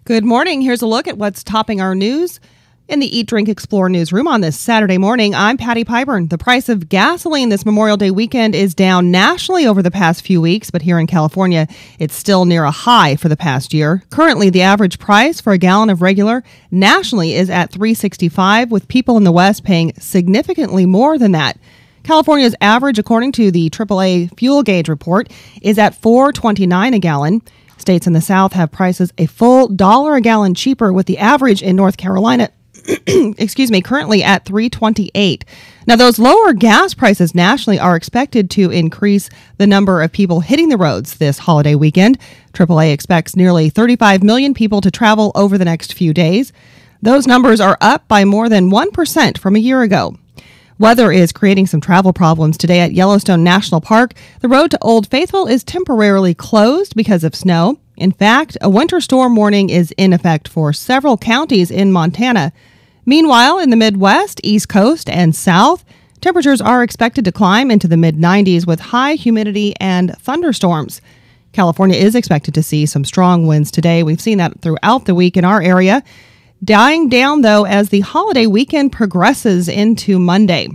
Good morning. Here's a look at what's topping our news in the Eat, Drink, Explore newsroom on this Saturday morning. I'm Patty Pyburn. The price of gasoline this Memorial Day weekend is down nationally over the past few weeks, but here in California, it's still near a high for the past year. Currently, the average price for a gallon of regular nationally is at $3.65, with people in the West paying significantly more than that. California's average, according to the AAA fuel gauge report, is at $4.29 a gallon. States in the South have prices a full $1 a gallon cheaper, with the average in North Carolina currently at $3.28. Now, those lower gas prices nationally are expected to increase the number of people hitting the roads this holiday weekend. AAA expects nearly 35 million people to travel over the next few days. Those numbers are up by more than 1% from a year ago. Weather is creating some travel problems today at Yellowstone National Park. The road to Old Faithful is temporarily closed because of snow. In fact, a winter storm warning is in effect for several counties in Montana. Meanwhile, in the Midwest, East Coast, and South, temperatures are expected to climb into the mid-90s with high humidity and thunderstorms. California is expected to see some strong winds today. We've seen that throughout the week in our area. Dying down, though, as the holiday weekend progresses into Monday.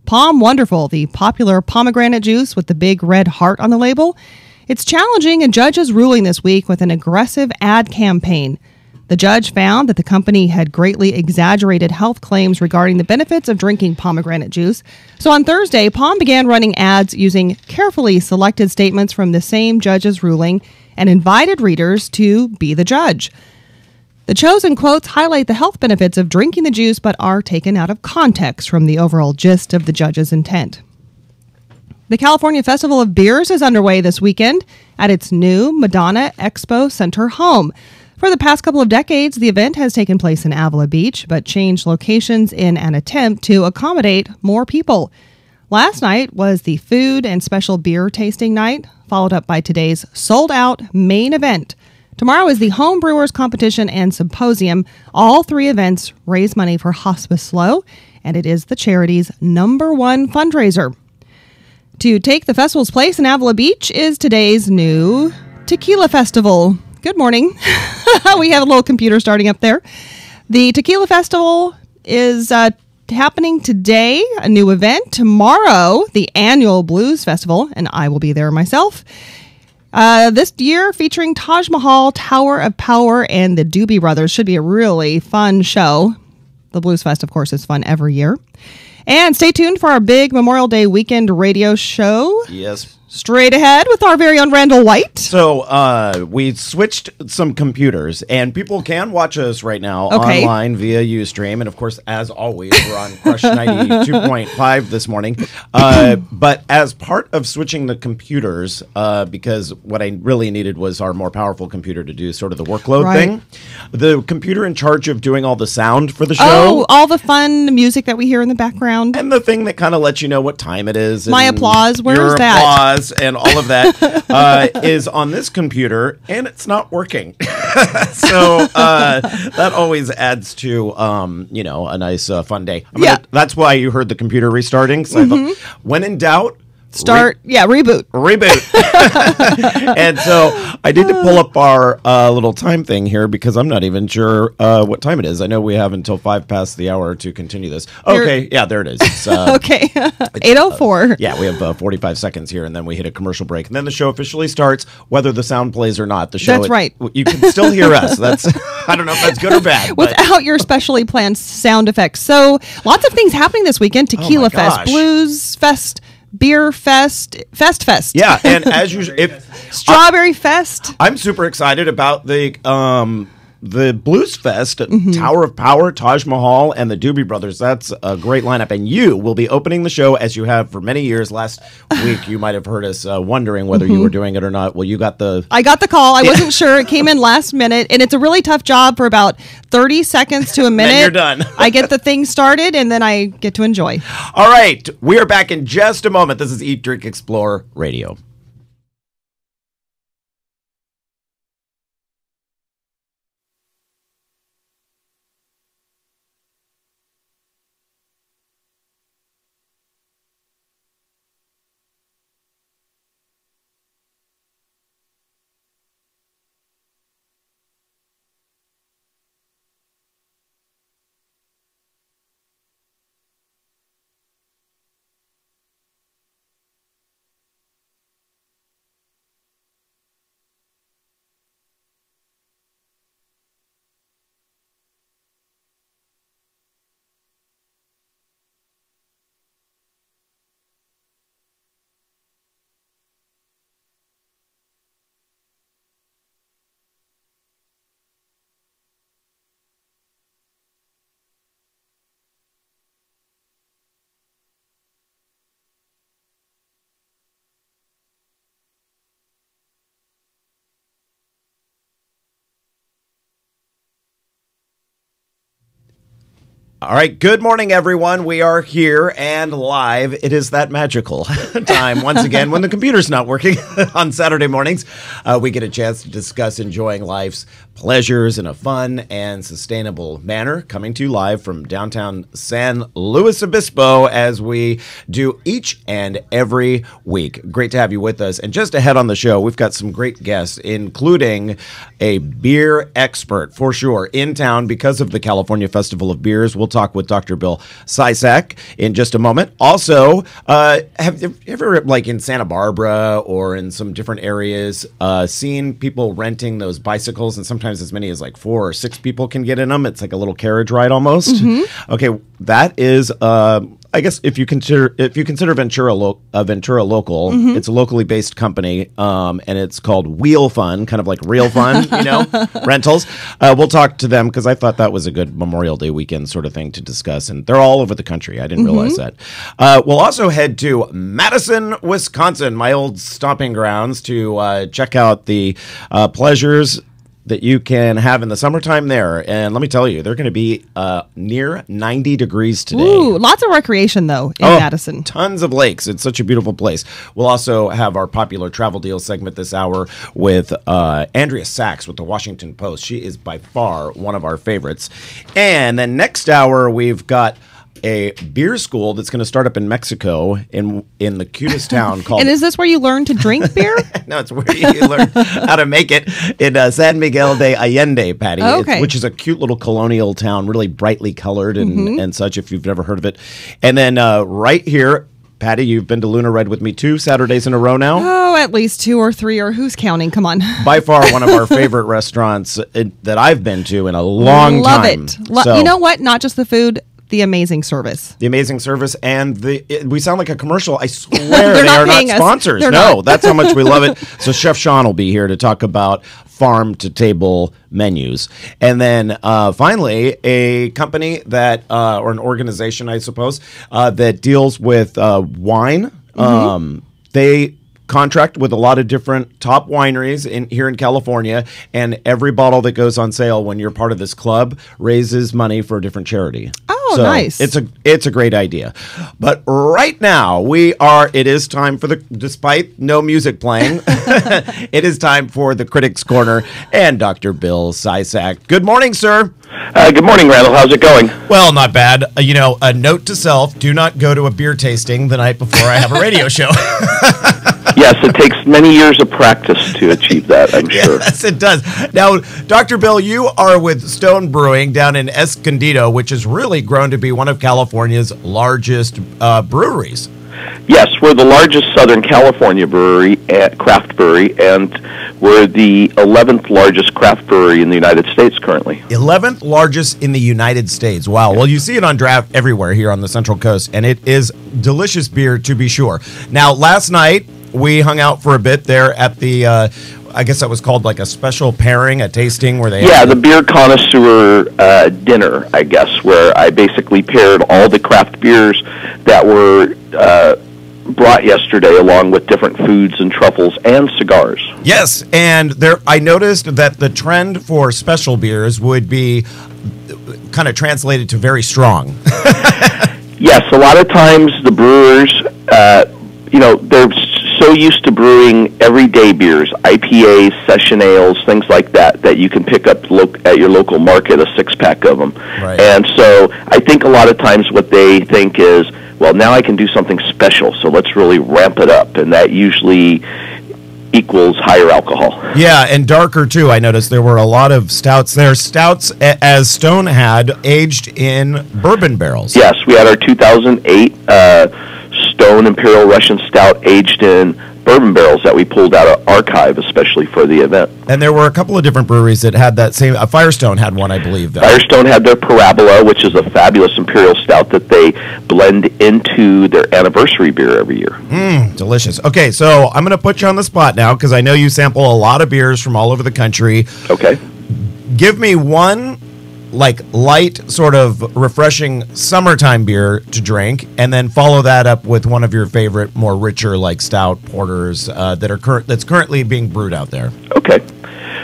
Palm Wonderful, the popular pomegranate juice with the big red heart on the label, it's challenging a judge's ruling this week with an aggressive ad campaign. The judge found that the company had greatly exaggerated health claims regarding the benefits of drinking pomegranate juice. So on Thursday, Palm began running ads using carefully selected statements from the same judge's ruling and invited readers to be the judge. The chosen quotes highlight the health benefits of drinking the juice but are taken out of context from the overall gist of the judge's intent. The California Festival of Beers is underway this weekend at its new Madonna Expo Center home. For the past couple of decades, the event has taken place in Avila Beach, but changed locations in an attempt to accommodate more people. Last night was the food and special beer tasting night, followed up by today's sold-out main event. Tomorrow is the Home Brewers Competition and Symposium. All three events raise money for Hospice Slow, and it is the charity's #1 fundraiser. To take the festival's place in Avila Beach is today's new Tequila Festival. Good morning. We have a little computer starting up there. The Tequila Festival is happening today, a new event. Tomorrow, the annual Blues Festival, and I will be there myself. This year featuring Taj Mahal, Tower of Power, and the Doobie Brothers. Should be a really fun show. The Blues Fest, of course, is fun every year. And stay tuned for our big Memorial Day weekend radio show. Yes. Straight ahead with our very own Randall White. So we switched some computers, and people can watch us right now online via Ustream. And, of course, as always, we're on Crush 92.5 this morning. But as part of switching the computers, because what I really needed was our more powerful computer to do sort of the workload thing, the computer in charge of doing all the sound for the show. Oh, all the fun music that we hear in the background. And the thing that kind of lets you know what time it is. My applause. Where's that? Applause. And all of that is on this computer, and it's not working. So that always adds to, a nice fun day. That's why you heard the computer restarting. So I thought, when in doubt, reboot. And so I need to pull up our little time thing here because I'm not even sure what time it is. I know we have until 5 past the hour to continue this. Okay, there it is. It's, okay, 8:04. Yeah, we have 45 seconds here, and then we hit a commercial break, and then the show officially starts, whether the sound plays or not. The show. That's right. You can still hear us. That's I don't know if that's good or bad. Without your specially planned sound effects. So lots of things happening this weekend. Tequila Fest, Blues Fest, Beer Fest. Yeah, and as usual, Strawberry Fest. I'm super excited about the Blues Fest, Tower of Power, Taj Mahal, and the Doobie Brothers. That's a great lineup, and you will be opening the show as you have for many years. Last week, you might have heard us wondering whether you were doing it or not. Well, you got I got the call. I wasn't sure. It came in last minute, and it's a really tough job for about 30 seconds to a minute. Then you're done. I get the thing started, and then I get to enjoy. All right. We are back in just a moment. This is Eat, Drink, Explore Radio. All right, good morning, everyone. We are here and live. It is that magical time once again when the computer's not working on Saturday mornings. We get a chance to discuss enjoying life's pleasures in a fun and sustainable manner, coming to you live from downtown San Luis Obispo as we do each and every week. Great to have you with us. And just ahead on the show, we've got some great guests, including a beer expert for sure in town because of the California Festival of Beers. We'll talk with Dr. Bill Sysak in just a moment. Also, have you ever, like in Santa Barbara or in some different areas, seen people renting those bicycles, and sometimes as many as like 4 or 6 people can get in them? It's like a little carriage ride almost. Mm-hmm. Okay, that is I guess if you consider Ventura local, mm-hmm. It's a locally based company, and it's called Wheel Fun, kind of like real fun, rentals. We'll talk to them because I thought that was a good Memorial Day weekend sort of thing to discuss, and they're all over the country. I didn't mm-hmm. realize that. We'll also head to Madison, Wisconsin, my old stomping grounds, to check out the pleasures that you can have in the summertime there. And let me tell you, they're going to be near 90 degrees today. Ooh, lots of recreation, though, in Madison. Tons of lakes. It's such a beautiful place. We'll also have our popular travel deal segment this hour with Andrea Sachs with the Washington Post. She is by far one of our favorites. And then next hour, we've got a beer school that's going to start up in Mexico in the cutest town called... And is this where you learn to drink beer? No, it's where you learn how to make it in San Miguel de Allende, Patty, which is a cute little colonial town, really brightly colored and, mm-hmm. and such, if you've never heard of it. And then right here, Patty, you've been to Luna Red with me 2 Saturdays in a row now? Oh, at least 2 or 3, or who's counting? Come on. By far one of our favorite restaurants that I've been to in a long time. Love it. You know what? Not just the food, the amazing service. The amazing service, and we sound like a commercial. I swear they are not sponsors. No, that's how much we love it. So Chef Shaun will be here to talk about farm-to-table menus. And then finally, a company that, or an organization, I suppose, that deals with wine. Mm-hmm. They contract with a lot of different top wineries here in California, and every bottle that goes on sale when you're part of this club raises money for a different charity. Oh, so nice. It's a great idea. But right now it is time for despite no music playing, it is time for the Critics Corner and Dr. Bill Sysak. Good morning, sir. Good morning, Randall. How's it going? Well, not bad. A note to self, do not go to a beer tasting the night before I have a radio show. Yes, it takes many years of practice to achieve that, I'm sure. Yes, it does. Now, Dr. Bill, you are with Stone Brewing down in Escondido, which has really grown to be one of California's largest breweries. Yes, we're the largest Southern California craft brewery, and we're the 11th largest craft brewery in the United States currently. 11th largest in the United States. Wow. Well, you see it on draft everywhere here on the Central Coast, and it is delicious beer to be sure. Now, last night, we hung out for a bit there at the, I guess that was called like a special pairing, a tasting where they... Yeah, the beer connoisseur dinner, I guess, where I basically paired all the craft beers that were brought yesterday along with different foods and truffles and cigars. Yes, and I noticed that the trend for special beers would be kind of translated to very strong. Yes, a lot of times the brewers, they're so used to brewing everyday beers, IPAs, session ales, things like that you can pick up at your local market, a 6-pack of them. Right. And so I think a lot of times what they think is, well, now I can do something special, so let's really ramp it up. And that usually equals higher alcohol. Yeah, and darker, too. I noticed there were a lot of stouts there. Stouts, as Stone had, aged in bourbon barrels. Yes, we had our 2008 Stone Imperial Russian Stout aged in bourbon barrels that we pulled out of archive, especially for the event. And there were a couple of different breweries that had that same... Firestone had one, I believe. Though. Firestone had their Parabola, which is a fabulous imperial stout that they blend into their anniversary beer every year. Delicious. Okay, so I'm going to put you on the spot now because I know you sample a lot of beers from all over the country. Okay. Give me one light, sort of refreshing summertime beer to drink, and then follow that up with one of your favorite, more richer, stout porters that's currently being brewed out there. Okay.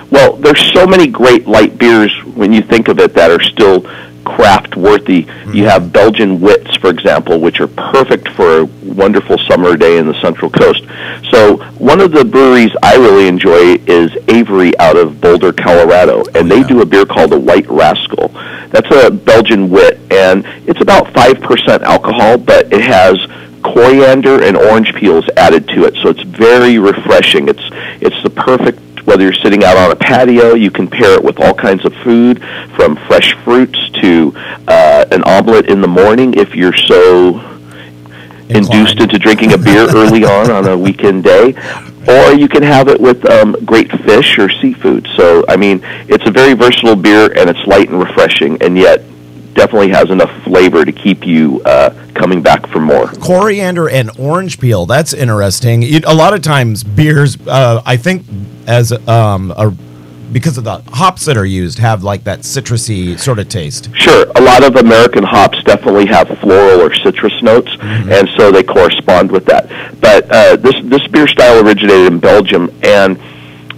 Well, there's so many great light beers when you think of it that are still craft worthy. You have Belgian wits, for example, which are perfect for a wonderful summer day in the Central Coast. So one of the breweries I really enjoy is Avery out of Boulder, Colorado, and they do a beer called the White Rascal. That's a Belgian wit, and it's about 5% alcohol, but it has coriander and orange peels added to it, so it's very refreshing. It's the perfect, whether you're sitting out on a patio, you can pair it with all kinds of food, from fresh fruits to an omelet in the morning if you're so induced into drinking a beer early on a weekend day. Or you can have it with great fish or seafood. So, I mean, it's a very versatile beer, and it's light and refreshing, and yet definitely has enough flavor to keep you coming back for more. Coriander and orange peel, that's interesting. A lot of times beers, I think, as because of the hops that are used, have like that citrusy sort of taste. Sure. A lot of American hops definitely have floral or citrus notes, and so they correspond with that. But this beer style originated in Belgium, and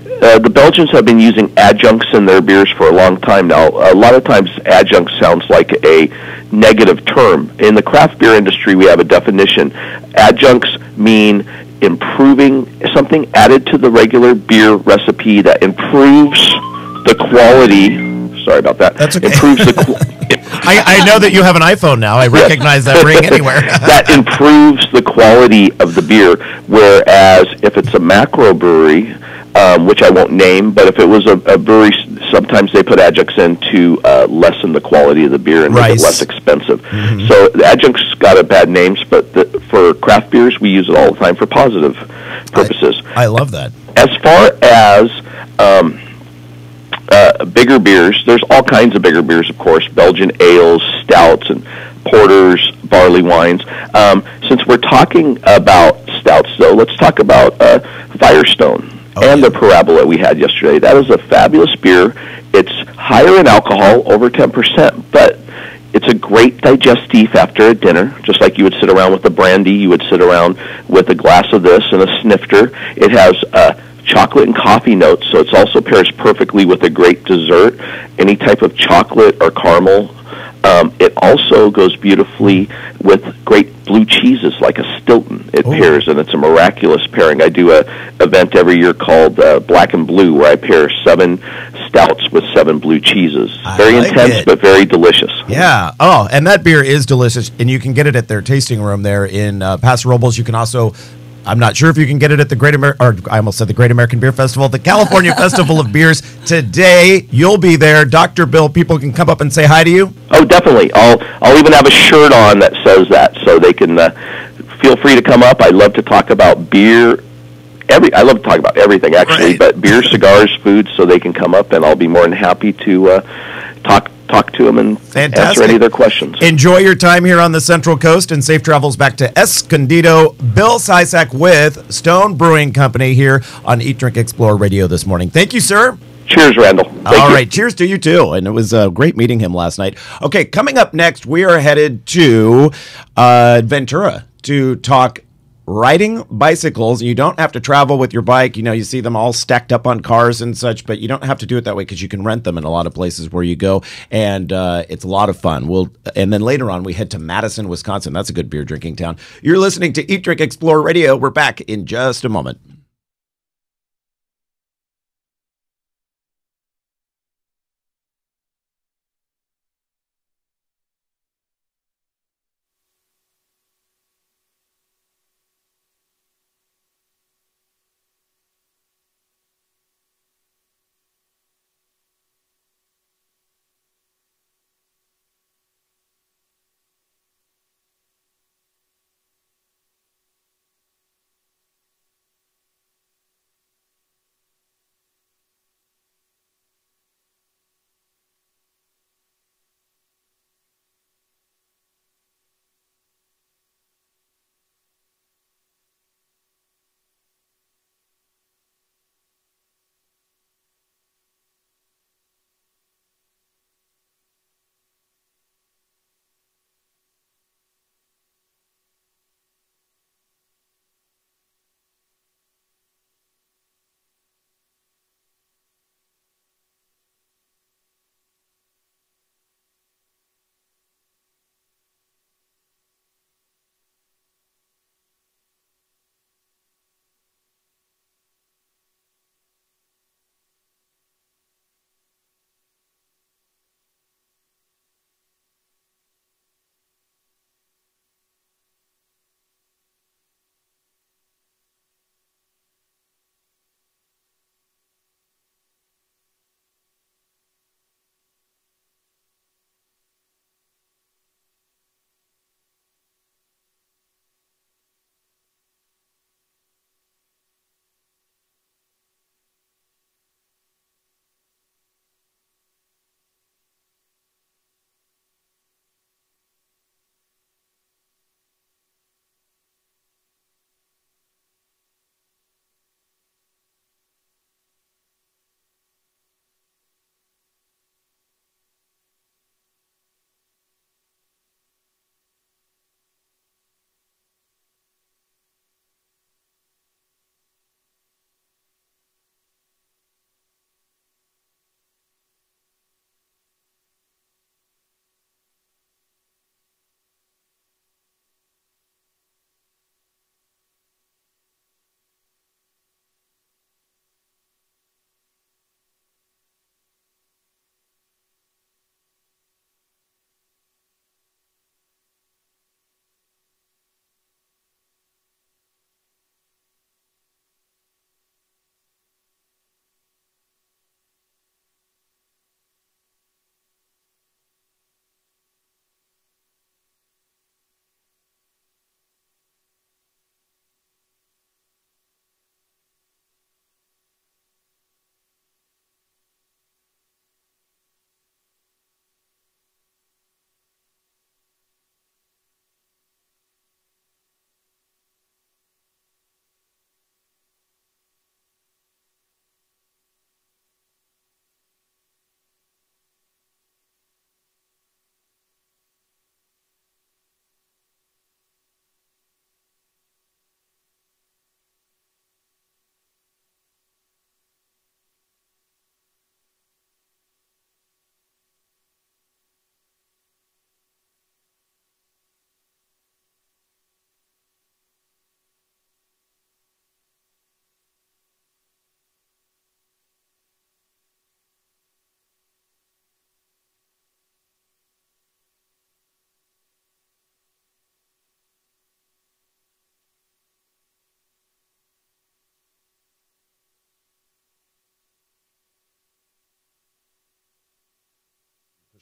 the Belgians have been using adjuncts in their beers for a long time now. A lot of times adjunct sounds like a negative term. In the craft beer industry, we have a definition. Adjuncts mean improving something added to the regular beer recipe that improves the quality. Sorry about that. That's okay. Improves the I know that you have an iPhone now. I recognize that ring anywhere. That improves the quality of the beer, whereas if it's a macro brewery, which I won't name, but if it was a brewery, sometimes they put adjuncts in to lessen the quality of the beer and make it less expensive. So the adjuncts got a bad names, but for craft beers, we use it all the time for positive purposes. I love that. As far as bigger beers, there's all kinds of bigger beers, of course, Belgian ales, stouts, and porters, barley wines. Since we're talking about stouts, though, let's talk about Firestone. The Parabola we had yesterday. That is a fabulous beer. It's higher in alcohol, over 10%, but it's a great digestif after a dinner. Just like you would sit around with a brandy, you would sit around with a glass of this and a snifter. It has chocolate and coffee notes, so it also pairs perfectly with a great dessert, any type of chocolate or caramel. It also goes beautifully with great blue cheeses like a Stilton. It pairs, and it's a miraculous pairing. I do an event every year called Black and Blue, where I pair 7 stouts with 7 blue cheeses. Very intense, but very delicious. Yeah. Oh, and that beer is delicious, and you can get it at their tasting room there in Paso Robles. You can also... I'm not sure if you can get it at the I almost said the Great American Beer Festival, the California Festival of Beers. Today, you'll be there. Dr. Bill, people can come up and say hi to you? Oh, definitely. I'll even have a shirt on that says that, so they can feel free to come up. I love to talk about beer. I love to talk about everything, actually, but beer, cigars, food, so they can come up, and I'll be more than happy to talk to them and answer any of their questions. Enjoy your time here on the Central Coast, and safe travels back to Escondido. Bill Sisak with Stone Brewing Company here on Eat, Drink, Explore Radio this morning. Thank you, sir. Cheers, Randall. All right, cheers to you too. And it was great meeting him last night. Okay, coming up next, we are headed to Ventura to talk riding bicycles. You don't have to travel with your bike. You know, you see them all stacked up on cars and such, but you don't have to do it that way because you can rent them in a lot of places where you go, and it's a lot of fun. And then later on, we head to Madison, Wisconsin. That's a good beer drinking town. You're listening to Eat, Drink, Explore Radio. We're back in just a moment.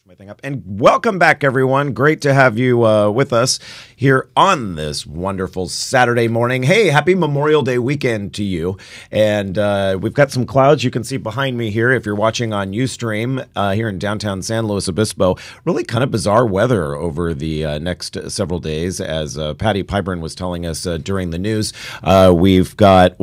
my thing up. And welcome back, everyone. Great to have you with us here on this wonderful Saturday morning. Hey, happy Memorial Day weekend to you. And we've got some clouds you can see behind me here if you're watching on Ustream here in downtown San Luis Obispo. Really kind of bizarre weather over the next several days, as Patty Pyburn was telling us during the news. We've got,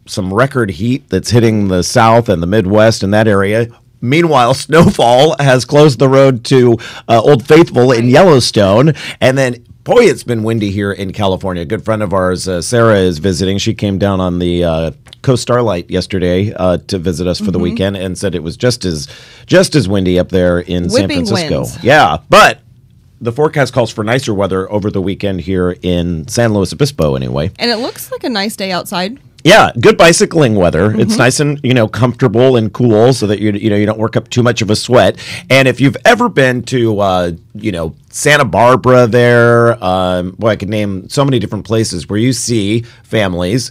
some record heat that's hitting the South and the Midwest in that area. Meanwhile, snowfall has closed the road to Old Faithful in Yellowstone. And then, boy, it's been windy here in California. A good friend of ours, Sarah, is visiting. She came down on the Coast Starlight yesterday to visit us for the weekend and said it was just as windy up there in San Francisco. Winds. Yeah, but the forecast calls for nicer weather over the weekend here in San Luis Obispo anyway. And it looks like a nice day outside. Yeah, good bicycling weather. It's nice and, comfortable and cool so that you don't work up too much of a sweat. And if you've ever been to, Santa Barbara there, I could name so many different places where you see families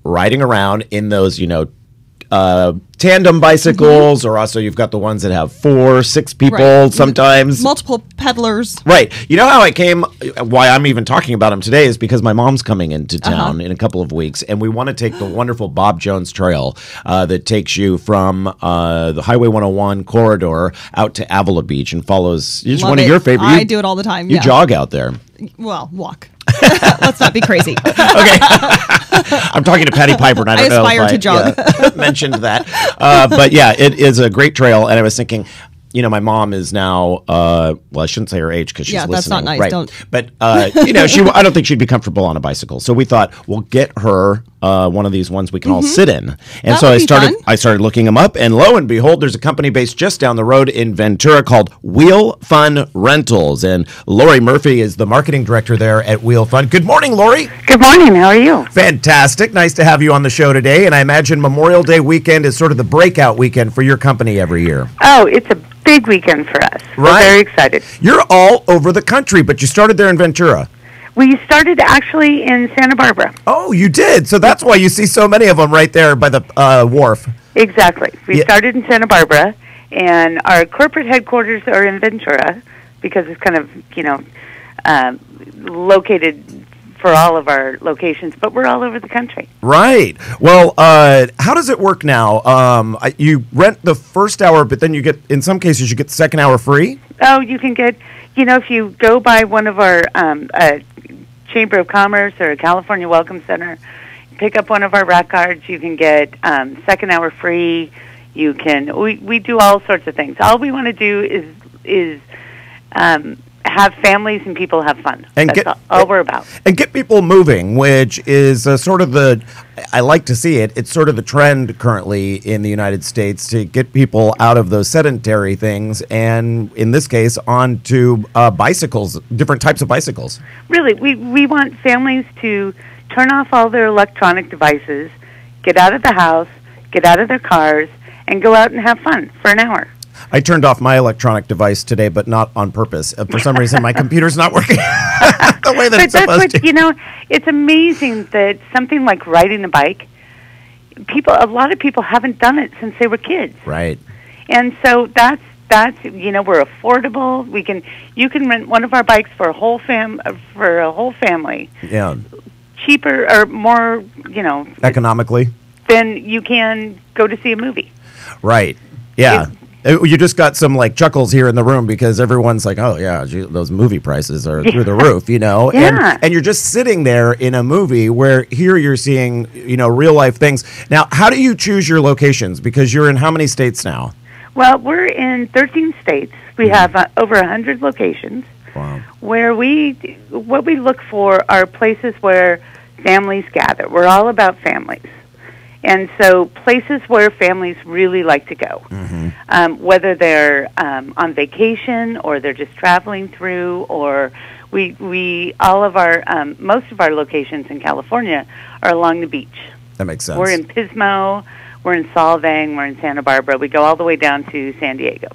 riding around in those, tandem bicycles, or also you've got the ones that have 4, 6 people sometimes. Multiple peddlers. Right. You know how why I'm even talking about them today is because my mom's coming into town in a couple of weeks, and we want to take the wonderful Bob Jones Trail that takes you from the Highway 101 corridor out to Avila Beach and follows. It's one of your favorite. I do it all the time. You jog out there. Well, walk. Let's not be crazy. Okay. I'm talking to Patty Pyburn. I don't know if to jog. Mentioned that. But yeah, it is a great trail. And I was thinking, my mom is now, I shouldn't say her age because she's listening. That's not nice. Right. Don't. But, I don't think she'd be comfortable on a bicycle. So we thought, we'll get her one of these ones we can all sit in. And so I started looking them up. And lo and behold, there's a company based just down the road in Ventura called Wheel Fun Rentals. And Lori Murphy is the marketing director there at Wheel Fun. Good morning, Lori. Good morning. How are you? Fantastic. Nice to have you on the show today. And I imagine Memorial Day weekend is sort of the breakout weekend for your company every year. Oh, it's a big weekend for us. Right. We're very excited. You're all over the country, but you started there in Ventura. We started actually in Santa Barbara. Oh, you did? So that's why you see so many of them right there by the wharf. Exactly. We started in Santa Barbara, and our corporate headquarters are in Ventura because it's kind of, located for all of our locations, but we're all over the country. Right. Well, how does it work now? You rent the first hour, but then in some cases, you get the second hour free? Oh, you can get, if you go by one of our Chamber of Commerce or California Welcome Center, pick up one of our rack cards, you can get second hour free. You can, we do all sorts of things. All we want to do is have families and people have fun. And that's all we're about. And get people moving, which is sort of I like to see it. It's sort of the trend currently in the United States to get people out of those sedentary things and, in this case, onto bicycles, different types of bicycles. Really, we want families to turn off all their electronic devices, get out of the house, get out of their cars, and go out and have fun for an hour. I turned off my electronic device today, but not on purpose. For some reason, my computer's not working the way that it's supposed to. It's amazing that something like riding a bike, a lot of people haven't done it since they were kids. Right. And so that's we're affordable. You can rent one of our bikes for a whole family. Yeah. Cheaper or more, economically than you can go to see a movie. Right. Yeah. You just got some chuckles here in the room because everyone's like, oh yeah, those movie prices are through the roof, Yeah. And you're just sitting there in a movie where here you're seeing, real life things. Now, how do you choose your locations? Because you're in how many states now? Well, we're in 13 states. We have over 100 locations. Wow. Where what we look for are places where families gather. We're all about families. And so places where families really like to go, whether they're on vacation or they're just traveling through, or most of our locations in California are along the beach. That makes sense. We're in Pismo, we're in Solvang, we're in Santa Barbara. We go all the way down to San Diego.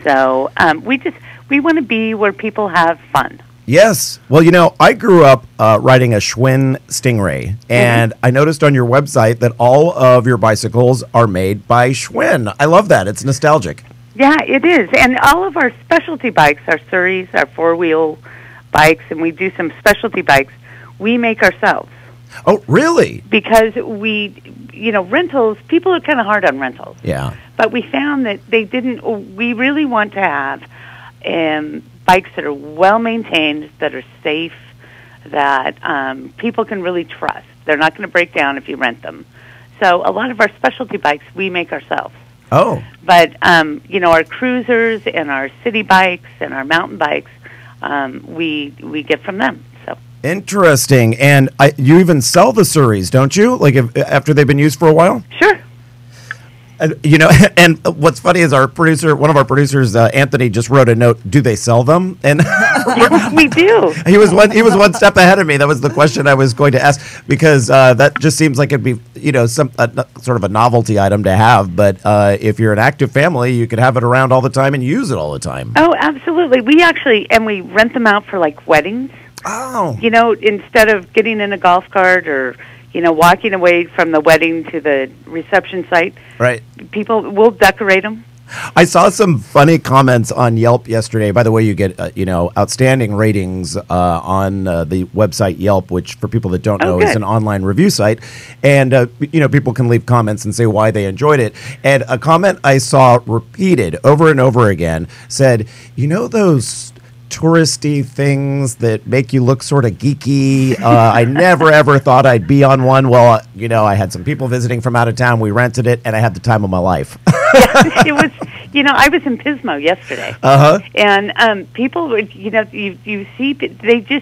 So we want to be where people have fun. Yes. Well, I grew up riding a Schwinn Stingray, and I noticed on your website that all of your bicycles are made by Schwinn. I love that. It's nostalgic. Yeah, it is. And all of our specialty bikes, our Surreys, our four-wheel bikes, and we do some specialty bikes, we make ourselves. Oh, really? Because rentals, people are kind of hard on rentals. Yeah. But we found that we really want to have bikes that are well-maintained, that are safe, that people can really trust. They're not going to break down if you rent them. So a lot of our specialty bikes, we make ourselves. Oh. But, our cruisers and our city bikes and our mountain bikes, we get from them. So Interesting. And you even sell the Surreys, don't you? Like after they've been used for a while? Sure. And what's funny is one of our producers, Anthony, just wrote a note. Do they sell them? And we do. He was one step ahead of me. That was the question I was going to ask, because that just seems like it'd be sort of a novelty item to have. But if you're an active family, you could have it around all the time and use it all the time. Oh, absolutely. We rent them out for like weddings. Oh. Instead of getting in a golf cart or walking away from the wedding to the reception site. Right. People will decorate them. I saw some funny comments on Yelp yesterday. By the way, you get outstanding ratings on the website Yelp, which for people that don't know is an online review site, and people can leave comments and say why they enjoyed it. And a comment I saw repeated over and over again said, those touristy things that make you look sort of geeky. I never ever thought I'd be on one. Well, I had some people visiting from out of town. We rented it, and I had the time of my life. It was, I was in Pismo yesterday, and people, you see,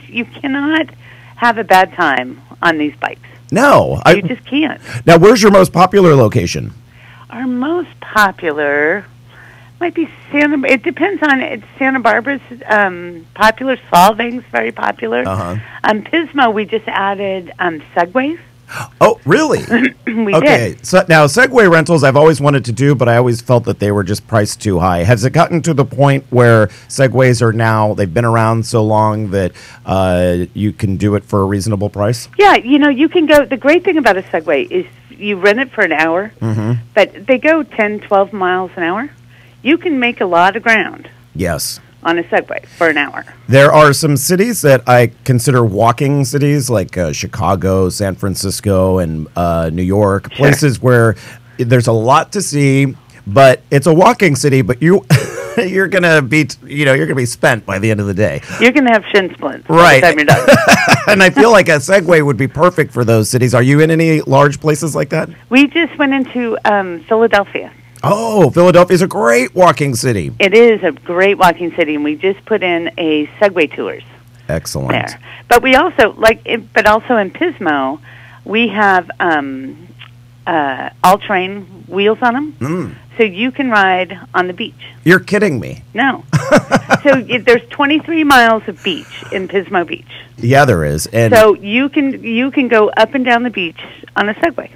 you cannot have a bad time on these bikes. No, you just can't. Now, where's your most popular location? Our most popular might be it depends on Santa Barbara's popular. Solving's very popular. Pismo, we just added Segways. Oh, really? We did. So now Segway rentals I've always wanted to do, but I always felt that they were just priced too high. Has it gotten to the point where Segways they've been around so long that you can do it for a reasonable price? Yeah, you can go. The great thing about a Segway is you rent it for an hour, but they go 10, 12 miles an hour. You can make a lot of ground. Yes. On a Segway for an hour. There are some cities that I consider walking cities, like Chicago, San Francisco, and New York. Sure. Places where there's a lot to see, but it's a walking city. But you're gonna be spent by the end of the day. You're gonna have shin splints right by the time you're done. And I feel like a Segway would be perfect for those cities. Are you in any large places like that? We just went into Philadelphia. Oh, Philadelphia's a great walking city. It is a great walking city, and we just put in a Segway tours. Excellent. There. But we also but also in Pismo, we have all-terrain wheels on them, so you can ride on the beach. You're kidding me? No. So there's 23 miles of beach in Pismo Beach. Yeah, there is. And so you can go up and down the beach on a Segway.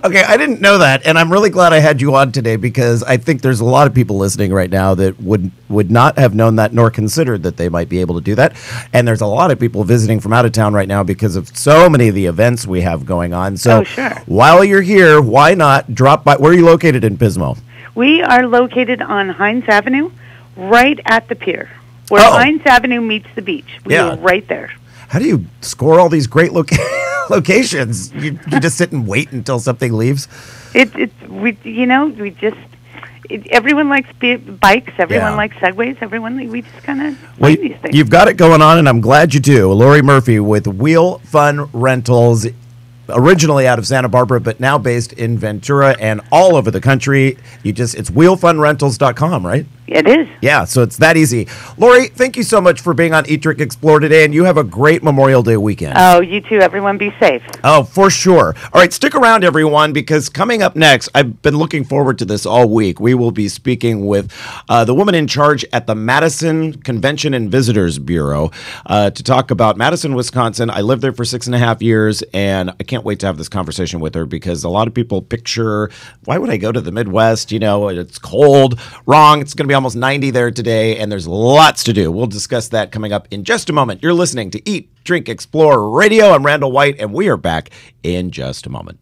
Okay, I didn't know that, and I'm really glad I had you on today, because I think there's a lot of people listening right now that would not have known that nor considered that they might be able to do that. And there's a lot of people visiting from out of town right now because of so many of the events we have going on. So while you're here, why not drop by? Where are you located in Pismo? We are located on Hines Avenue, right at the pier, where Hines Avenue meets the beach. We are right there. How do you score all these great locations? You just sit and wait until something leaves? Everyone likes bikes. Everyone likes Segways. We just kind of find these things. You've got it going on, and I'm glad you do. Lori Murphy with Wheel Fun Rentals, originally out of Santa Barbara, but now based in Ventura and all over the country. It's wheelfunrentals.com, right? It is. Yeah, so it's that easy. Lori, thank you so much for being on Eat, Drink, Explore today, and you have a great Memorial Day weekend. Oh, you too. Everyone be safe. Oh, for sure. All right, stick around, everyone, because coming up next, I've been looking forward to this all week. We will be speaking with the woman in charge at the Madison Convention and Visitors Bureau to talk about Madison, Wisconsin. I lived there for 6.5 years, and I can't wait to have this conversation with her, because a lot of people picture, why would I go to the Midwest? It's cold. Wrong. It's going to be almost 90 there today, and there's lots to do. We'll discuss that coming up in just a moment. You're listening to Eat, Drink, Explore Radio. I'm Randall White, and we are back in just a moment.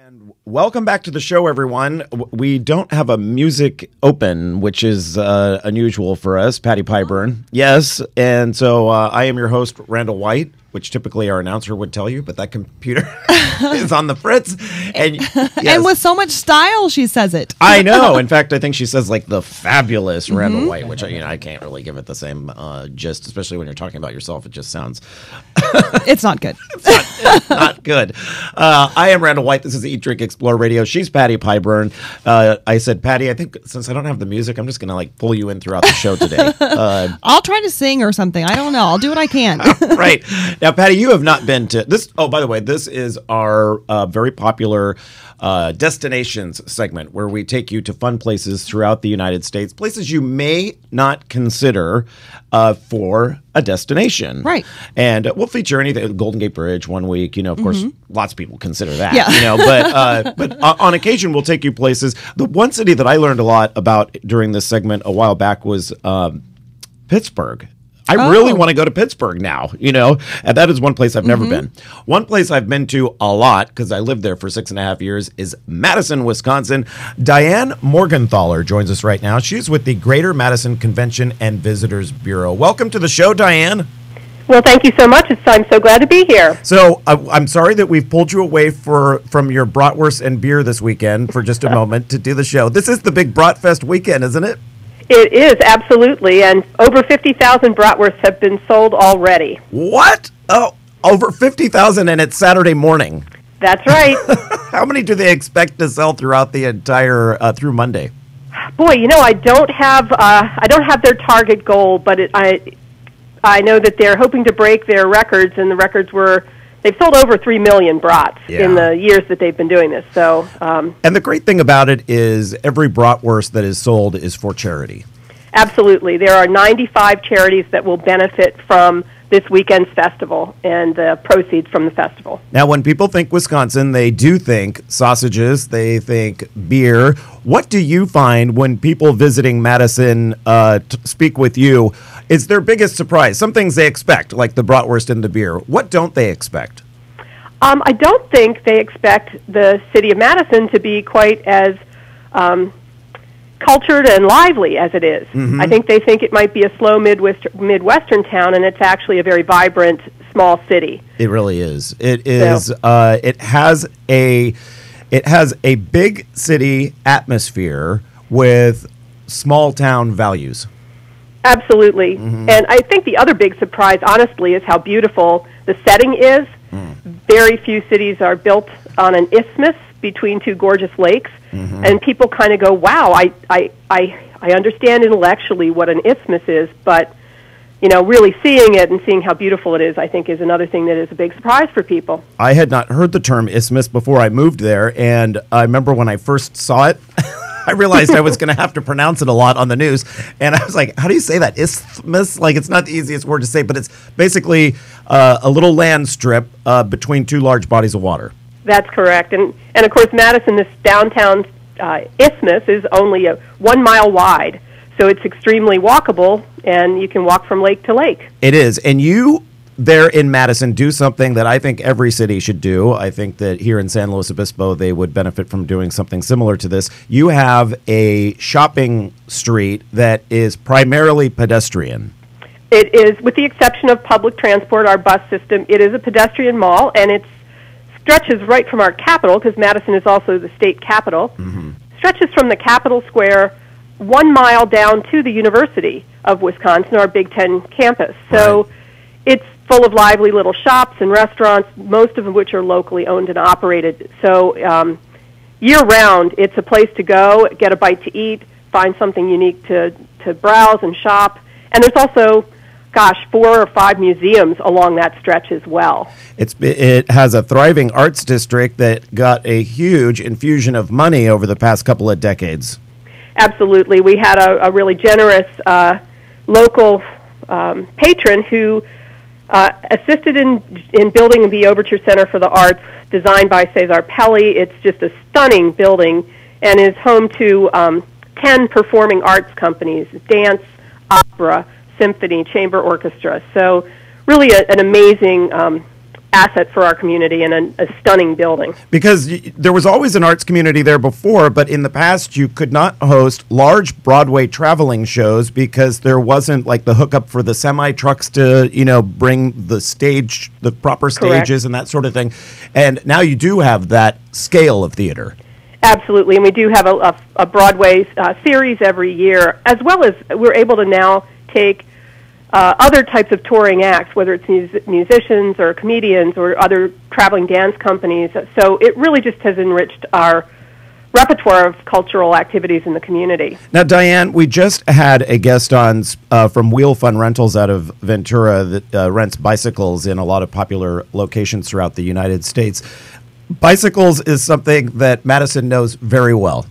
And welcome back to the show, everyone. We don't have a music open, which is unusual for us, Patty Pyburn. Yes, and so I am your host, Randall White, which typically our announcer would tell you, but that computer is on the fritz. And, yes. And with so much style, she says it. I know. In fact, I think she says like the fabulous Randall White, which I can't really give it the same gist, especially when you're talking about yourself. It just sounds... It's not good. It's not good. I am Randall White. This is Eat, Drink, Explore Radio. She's Patty Pyburn. I said, Patty, I think since I don't have the music, I'm just going to like pull you in throughout the show today. I'll try to sing or something. I don't know. I'll do what I can. Right. Now, Patty, you have not been to this. Oh, by the way, this is our very popular destinations segment where we take you to fun places throughout the United States, places you may not consider for a destination. Right. And we'll feature anything, Golden Gate Bridge one week. Of course, lots of people consider that. Yeah. But on occasion, we'll take you places. The one city that I learned a lot about during this segment a while back was Pittsburgh. I really want to go to Pittsburgh now, and that is one place I've never been. One place I've been to a lot, because I lived there for 6.5 years, is Madison, Wisconsin. Diane Morgenthaler joins us right now. She's with the Greater Madison Convention and Visitors Bureau. Welcome to the show, Diane. Well, thank you so much. I'm so glad to be here. So I'm sorry that we've pulled you away from your bratwurst and beer this weekend for just a moment to do the show. This is the big Bratfest weekend, isn't it? It is, absolutely, and over 50,000 bratwursts have been sold already. What? Oh, over 50,000, and it's Saturday morning. That's right. How many do they expect to sell throughout the entire through Monday? Boy, I don't have their target goal, but I know that they're hoping to break their records, and the records were. They've sold over 3 million brats in the years that they've been doing this. So, and the great thing about it is every bratwurst that is sold is for charity. Absolutely. There are 95 charities that will benefit from this weekend's festival and the proceeds from the festival. Now, when people think Wisconsin, they do think sausages, they think beer. What do you find when people visiting Madison speak with you is their biggest surprise? Some things they expect, like the bratwurst and the beer. What don't they expect? I don't think they expect the city of Madison to be quite as cultured and lively as it is. I think they think it might be a slow Midwestern town, and it's actually a very vibrant, small city. It really is. It is. It has a big city atmosphere with small town values. Absolutely. And I think the other big surprise, honestly, is how beautiful the setting is. Very few cities are built on an isthmus between two gorgeous lakes, and people kind of go, wow, I understand intellectually what an isthmus is, but really seeing it and seeing how beautiful it is, I think, is another thing that is a big surprise for people. I had not heard the term isthmus before I moved there, and I remember when I first saw it, I realized I was going to have to pronounce it a lot on the news, and I was like, how do you say that? Isthmus? Like, it's not the easiest word to say, but it's basically a little land strip between two large bodies of water. That's correct. And of course, Madison, this downtown isthmus, is only 1 mile wide, so it's extremely walkable, and you can walk from lake to lake. It is. And you there in Madison do something that I think every city should do. I think that here in San Luis Obispo, they would benefit from doing something similar to this. You have a shopping street that is primarily pedestrian. It is, with the exception of public transport, our bus system, it is a pedestrian mall, and it stretches right from our capital, because Madison is also the state capital, stretches from the Capitol Square 1 mile down to the University of Wisconsin, our Big Ten campus. So it's full of lively little shops and restaurants, most of which are locally owned and operated. So year-round, it's a place to go, get a bite to eat, find something unique to browse and shop. And there's also, 4 or 5 museums along that stretch as well. It has a thriving arts district that got a huge infusion of money over the past couple of decades. Absolutely. We had a really generous local patron who assisted in building the Overture Center for the Arts, designed by Cesar Pelli. It's just a stunning building and is home to 10 performing arts companies, dance, opera, symphony, chamber orchestra. So really an amazing asset for our community and a stunning building. Because there was always an arts community there before, but in the past you could not host large Broadway traveling shows because there wasn't like the hookup for the semi trucks to, bring the proper stages and that sort of thing. And now you do have that scale of theater. Absolutely, and we do have a Broadway series every year, as well as we're able to now take other types of touring acts, whether it's musicians or comedians or other traveling dance companies. So it really just has enriched our repertoire of cultural activities in the community. Now, Diane, we just had a guest on from Wheel Fun Rentals out of Ventura that rents bicycles in a lot of popular locations throughout the United States. Bicycles is something that Madison knows very well.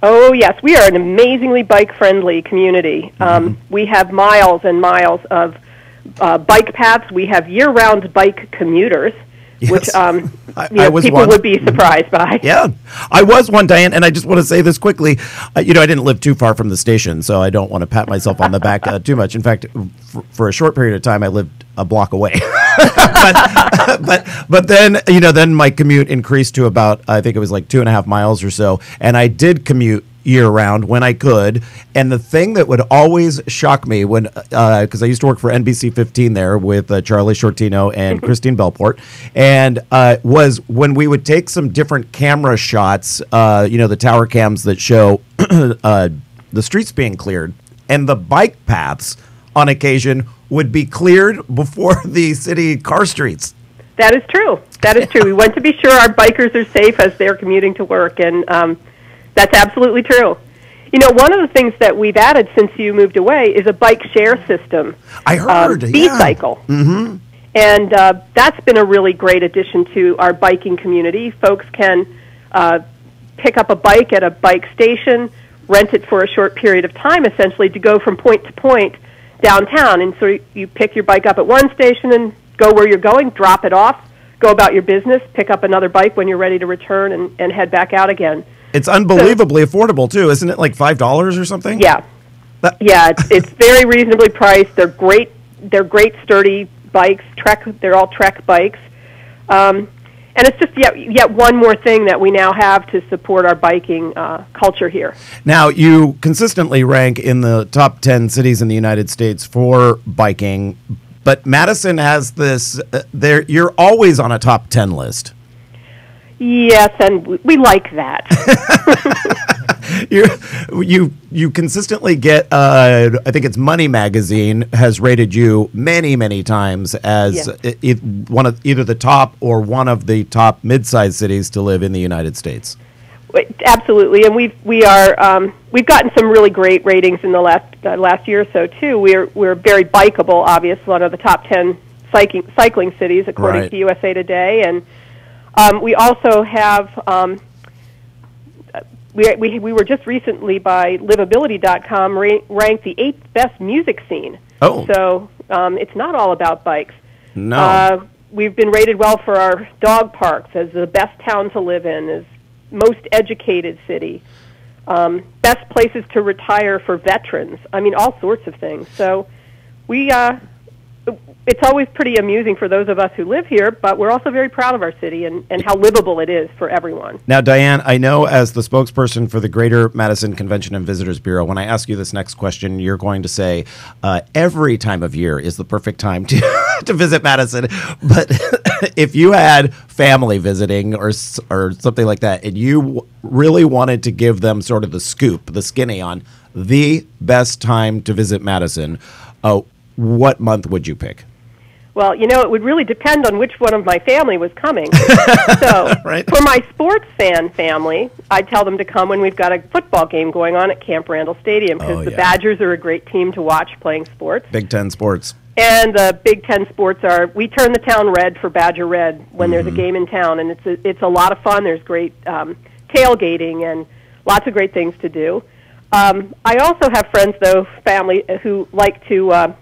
Oh, yes. We are an amazingly bike-friendly community. We have miles and miles of bike paths. We have year-round bike commuters, which people would be surprised by. Yeah, I was one, Diane, and I just want to say this quickly. I didn't live too far from the station, so I don't want to pat myself on the back too much. In fact, for a short period of time, I lived a block away. but then then my commute increased to about, I think it was like 2.5 miles or so, and I did commute year round when I could. And the thing that would always shock me when because I used to work for NBC 15 there with Charlie Shortino and Christine Belport, and was when we would take some different camera shots, the tower cams that show the streets being cleared, and the bike paths on occasion would be cleared before the city car streets. That is true. That is true. We want to be sure our bikers are safe as they're commuting to work, and that's absolutely true. One of the things that we've added since you moved away is a bike share system. I heard. B-cycle. Mm-hmm. And that's been a really great addition to our biking community. Folks can pick up a bike at a bike station, rent it for a short period of time, essentially, to go from point to point downtown. And so you pick your bike up at one station and go where you're going, drop it off, go about your business, pick up another bike when you're ready to return, and head back out again. It's unbelievably affordable, too. Isn't it like $5 or something? Yeah. It's very reasonably priced. They're great, sturdy bikes. They're all Trek bikes. And it's just yet one more thing that we now have to support our biking culture here. Now, you consistently rank in the top 10 cities in the United States for biking, but Madison has this, you're always on a top 10 list. Yes, and we like that. You consistently get, I think it's Money Magazine has rated you many times as one of either the top or one of the top mid-sized cities to live in the United States. Absolutely, and we've gotten some really great ratings in the last year or so too. We're very bikeable, obviously, one of the top 10 cycling cities according to USA Today, and we also have. We were just recently by Livability.com ranked the 8th best music scene. Oh. So it's not all about bikes. No. We've been rated well for our dog parks as the best town to live in, as most educated city, best places to retire for veterans. I mean, all sorts of things. So it's always pretty amusing for those of us who live here, but we're also very proud of our city and how livable it is for everyone. Now, Diane, I know as the spokesperson for the Greater Madison Convention and Visitors Bureau, when I ask you this next question, you're going to say every time of year is the perfect time to visit Madison. But if you had family visiting or something like that, and you really wanted to give them sort of the scoop, the skinny on the best time to visit Madison, what month would you pick? Well, it would really depend on which one of my family was coming. So for my sports fan family, I'd tell them to come when we've got a football game going on at Camp Randall Stadium, because the Badgers are a great team to watch playing sports. Big Ten sports. And the Big Ten sports we turn the town red for Badger Red when there's a game in town, and it's a lot of fun. There's great tailgating and lots of great things to do. I also have friends, family, who like to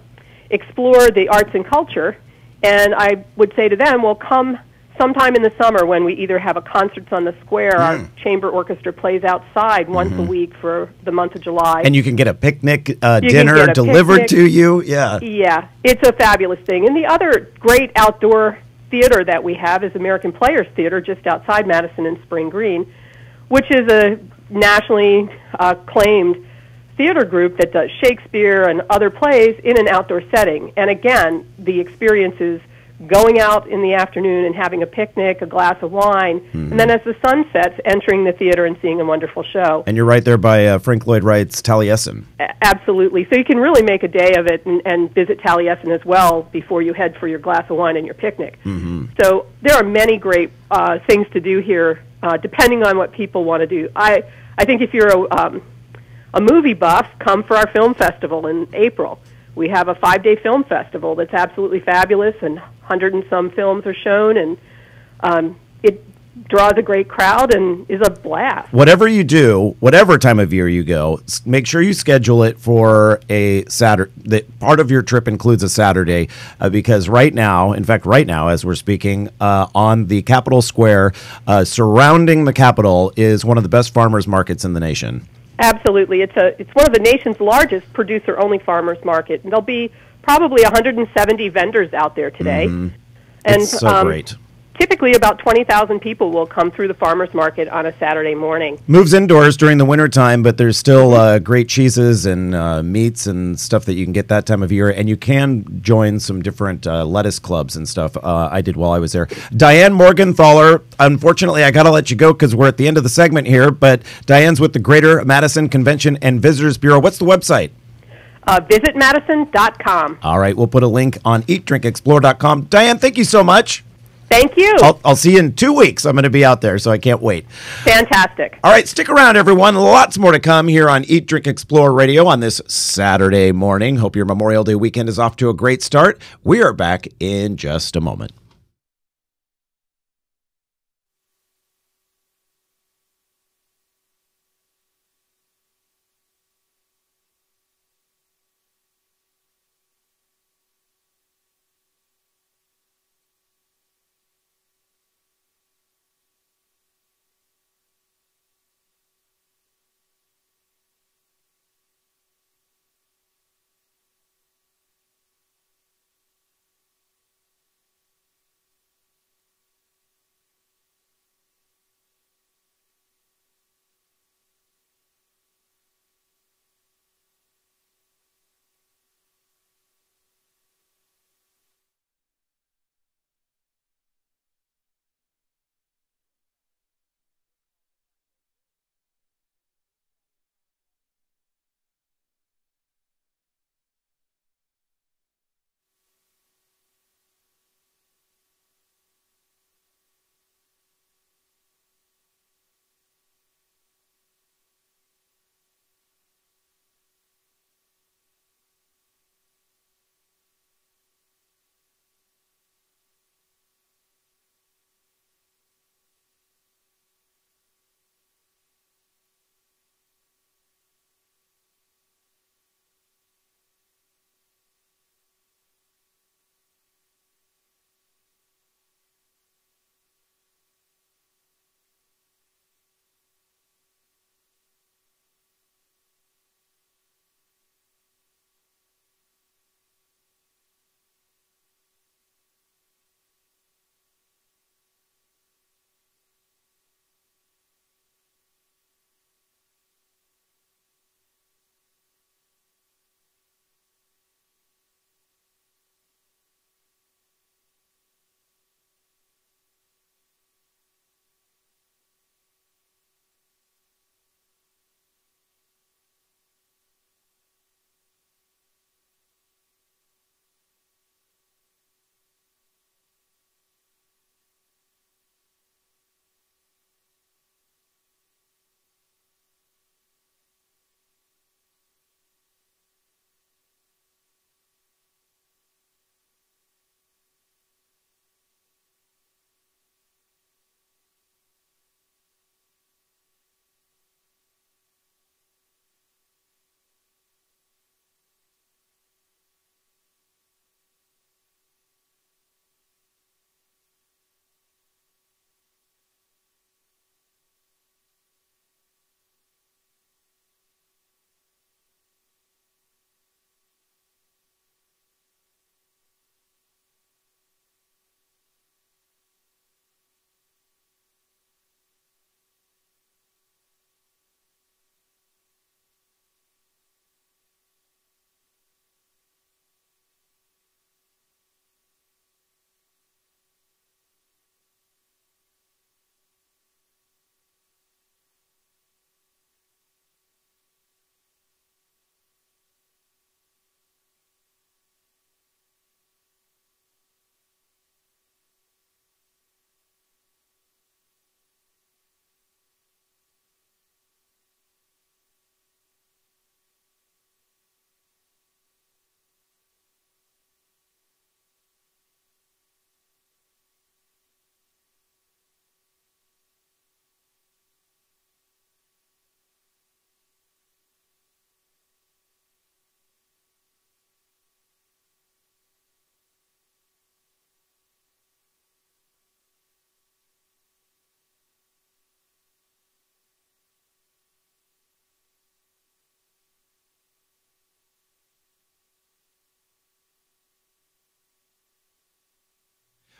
explore the arts and culture, and I would say to them, well, come sometime in the summer when we either have a concerts on the square, our chamber orchestra plays outside once a week for the month of July. And you can get a picnic dinner delivered to you. Yeah. Yeah, it's a fabulous thing. And the other great outdoor theater that we have is American Players Theater just outside Madison and Spring Green, which is a nationally acclaimed theater group that does Shakespeare and other plays in an outdoor setting. And again, the experience is going out in the afternoon and having a picnic, a glass of wine, and then as the sun sets, entering the theater and seeing a wonderful show. And you're right there by Frank Lloyd Wright's Taliesin. Absolutely. So you can really make a day of it and visit Taliesin as well before you head for your glass of wine and your picnic. So there are many great things to do here, depending on what people want to do. I think if you're a movie buff, come for our film festival in April. We have a 5-day film festival that's absolutely fabulous, and 100 and some films are shown, and it draws a great crowd and is a blast. Whatever you do, whatever time of year you go, make sure you schedule it for a Saturday. Part of your trip includes a Saturday, because right now, in fact, right now, as we're speaking, on the Capitol Square, surrounding the Capitol, is one of the best farmers markets in the nation. Absolutely. It's one of the nation's largest producer-only farmers market, and there'll be probably 170 vendors out there today. And it's so great. Typically about 20,000 people will come through the farmers market on a Saturday morning. Moves indoors during the wintertime, but there's still great cheeses and meats and stuff that you can get that time of year, and you can join some different lettuce clubs and stuff. I did while I was there. Diane Morgenthaler, unfortunately, I got to let you go because we're at the end of the segment here, but Diane's with the Greater Madison Convention and Visitors Bureau. What's the website? Visitmadison.com. All right, we'll put a link on eatdrinkexplore.com. Diane, thank you so much. Thank you. I'll see you in 2 weeks. I'm going to be out there, so I can't wait. Fantastic. All right, stick around, everyone. Lots more to come here on Eat, Drink, Explore Radio on this Saturday morning. Hope your Memorial Day weekend is off to a great start. We are back in just a moment.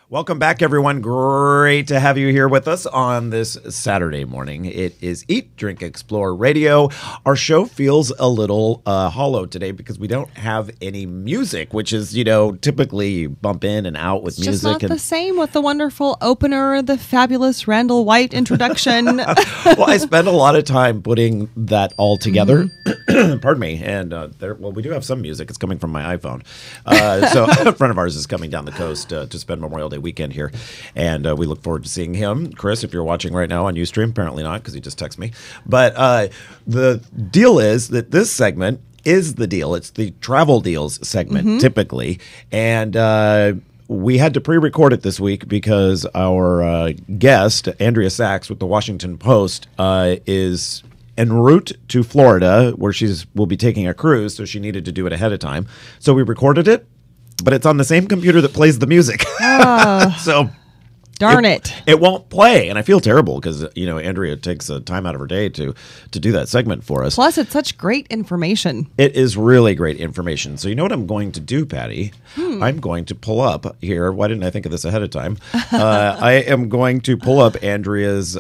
Welcome back, everyone. Great to have you here with us on this Saturday morning. It is Eat, Drink, Explore Radio. Our show feels a little hollow today because we don't have any music, which is, typically you bump in and out with it's music. Just not the same with the wonderful opener, the fabulous Randall White introduction. Well, I spend a lot of time putting that all together. Pardon me. And, we do have some music. It's coming from my iPhone. So a friend of ours is coming down the coast to spend Memorial Day weekend here, and we look forward to seeing him. Chris, if you're watching right now on Ustream, apparently not because he just texted me. But the deal is that this segment is the deal. It's the travel deals segment typically, and we had to pre-record it this week because our guest, Andrea Sachs with the Washington Post, is en route to Florida, where will be taking a cruise, so she needed to do it ahead of time. So we recorded it, but it's on the same computer that plays the music. So darn it. It won't play. And I feel terrible because, Andrea takes time out of her day to do that segment for us. Plus, it's such great information. It is really great information. So you know what I'm going to do, Patty? I'm going to pull up here. Why didn't I think of this ahead of time? I am going to pull up Andrea's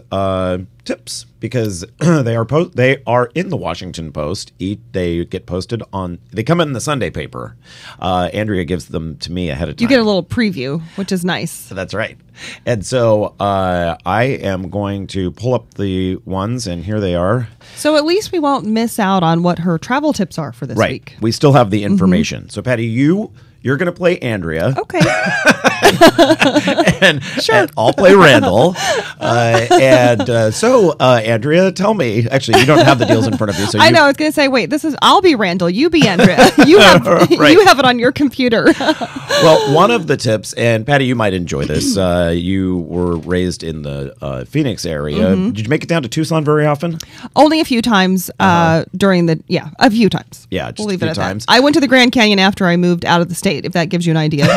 tips because they are in the Washington Post. They get posted they come in the Sunday paper. Andrea gives them to me ahead of time. You get a little preview, which is nice. That's right. And so I am going to pull up the ones, and here they are. So at least we won't miss out on what her travel tips are for this week. We still have the information. So Patty, you're going to play Andrea. Okay. and I'll play Randall. So Andrea, tell me. Actually, you don't have the deals in front of you. So I know. I was going to say, wait, I'll be Randall. You be Andrea. You have it on your computer. Well, one of the tips, and Patty, you might enjoy this. You were raised in the Phoenix area. Did you make it down to Tucson very often? Only a few times a few times. Yeah, just we'll leave a few it at times. That. I went to the Grand Canyon after I moved out of the state, if that gives you an idea of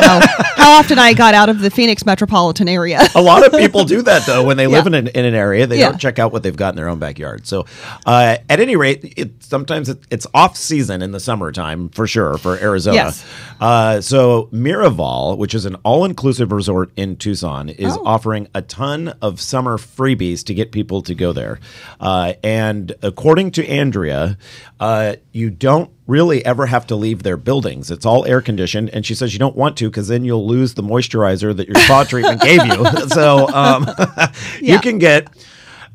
how often I got out of the Phoenix metropolitan area. A lot of people do that, though, when they live in an area. They don't check out what they've got in their own backyard. So at any rate, sometimes it's off-season in the summertime, for sure, for Arizona. Yes. So Miraval, which is an all-inclusive resort in Tucson, is offering a ton of summer freebies to get people to go there. And according to Andrea, you don't really ever have to leave their buildings. It's all air conditioned, and she says you don't want to because then you'll lose the moisturizer that your spa treatment gave you. So you can get,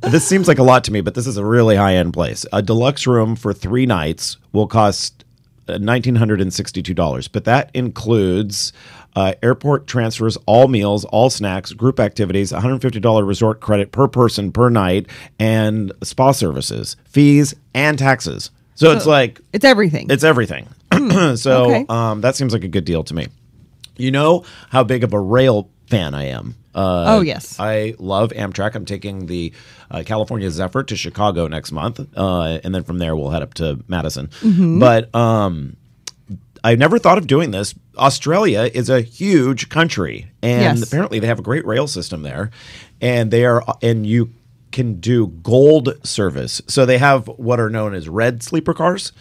this seems like a lot to me, but this is a really high-end place. A deluxe room for 3 nights will cost $1,962, but that includes airport transfers, all meals, all snacks, group activities, $150 resort credit per person per night, and spa services, fees, and taxes. So it's like... It's everything. It's everything. So that seems like a good deal to me. You know how big of a rail fan I am. Yes. I love Amtrak. I'm taking the California Zephyr to Chicago next month. And then from there, we'll head up to Madison. But I never thought of doing this. Australia is a huge country. And apparently they have a great rail system there. And you can do gold service. So they have what are known as red sleeper cars.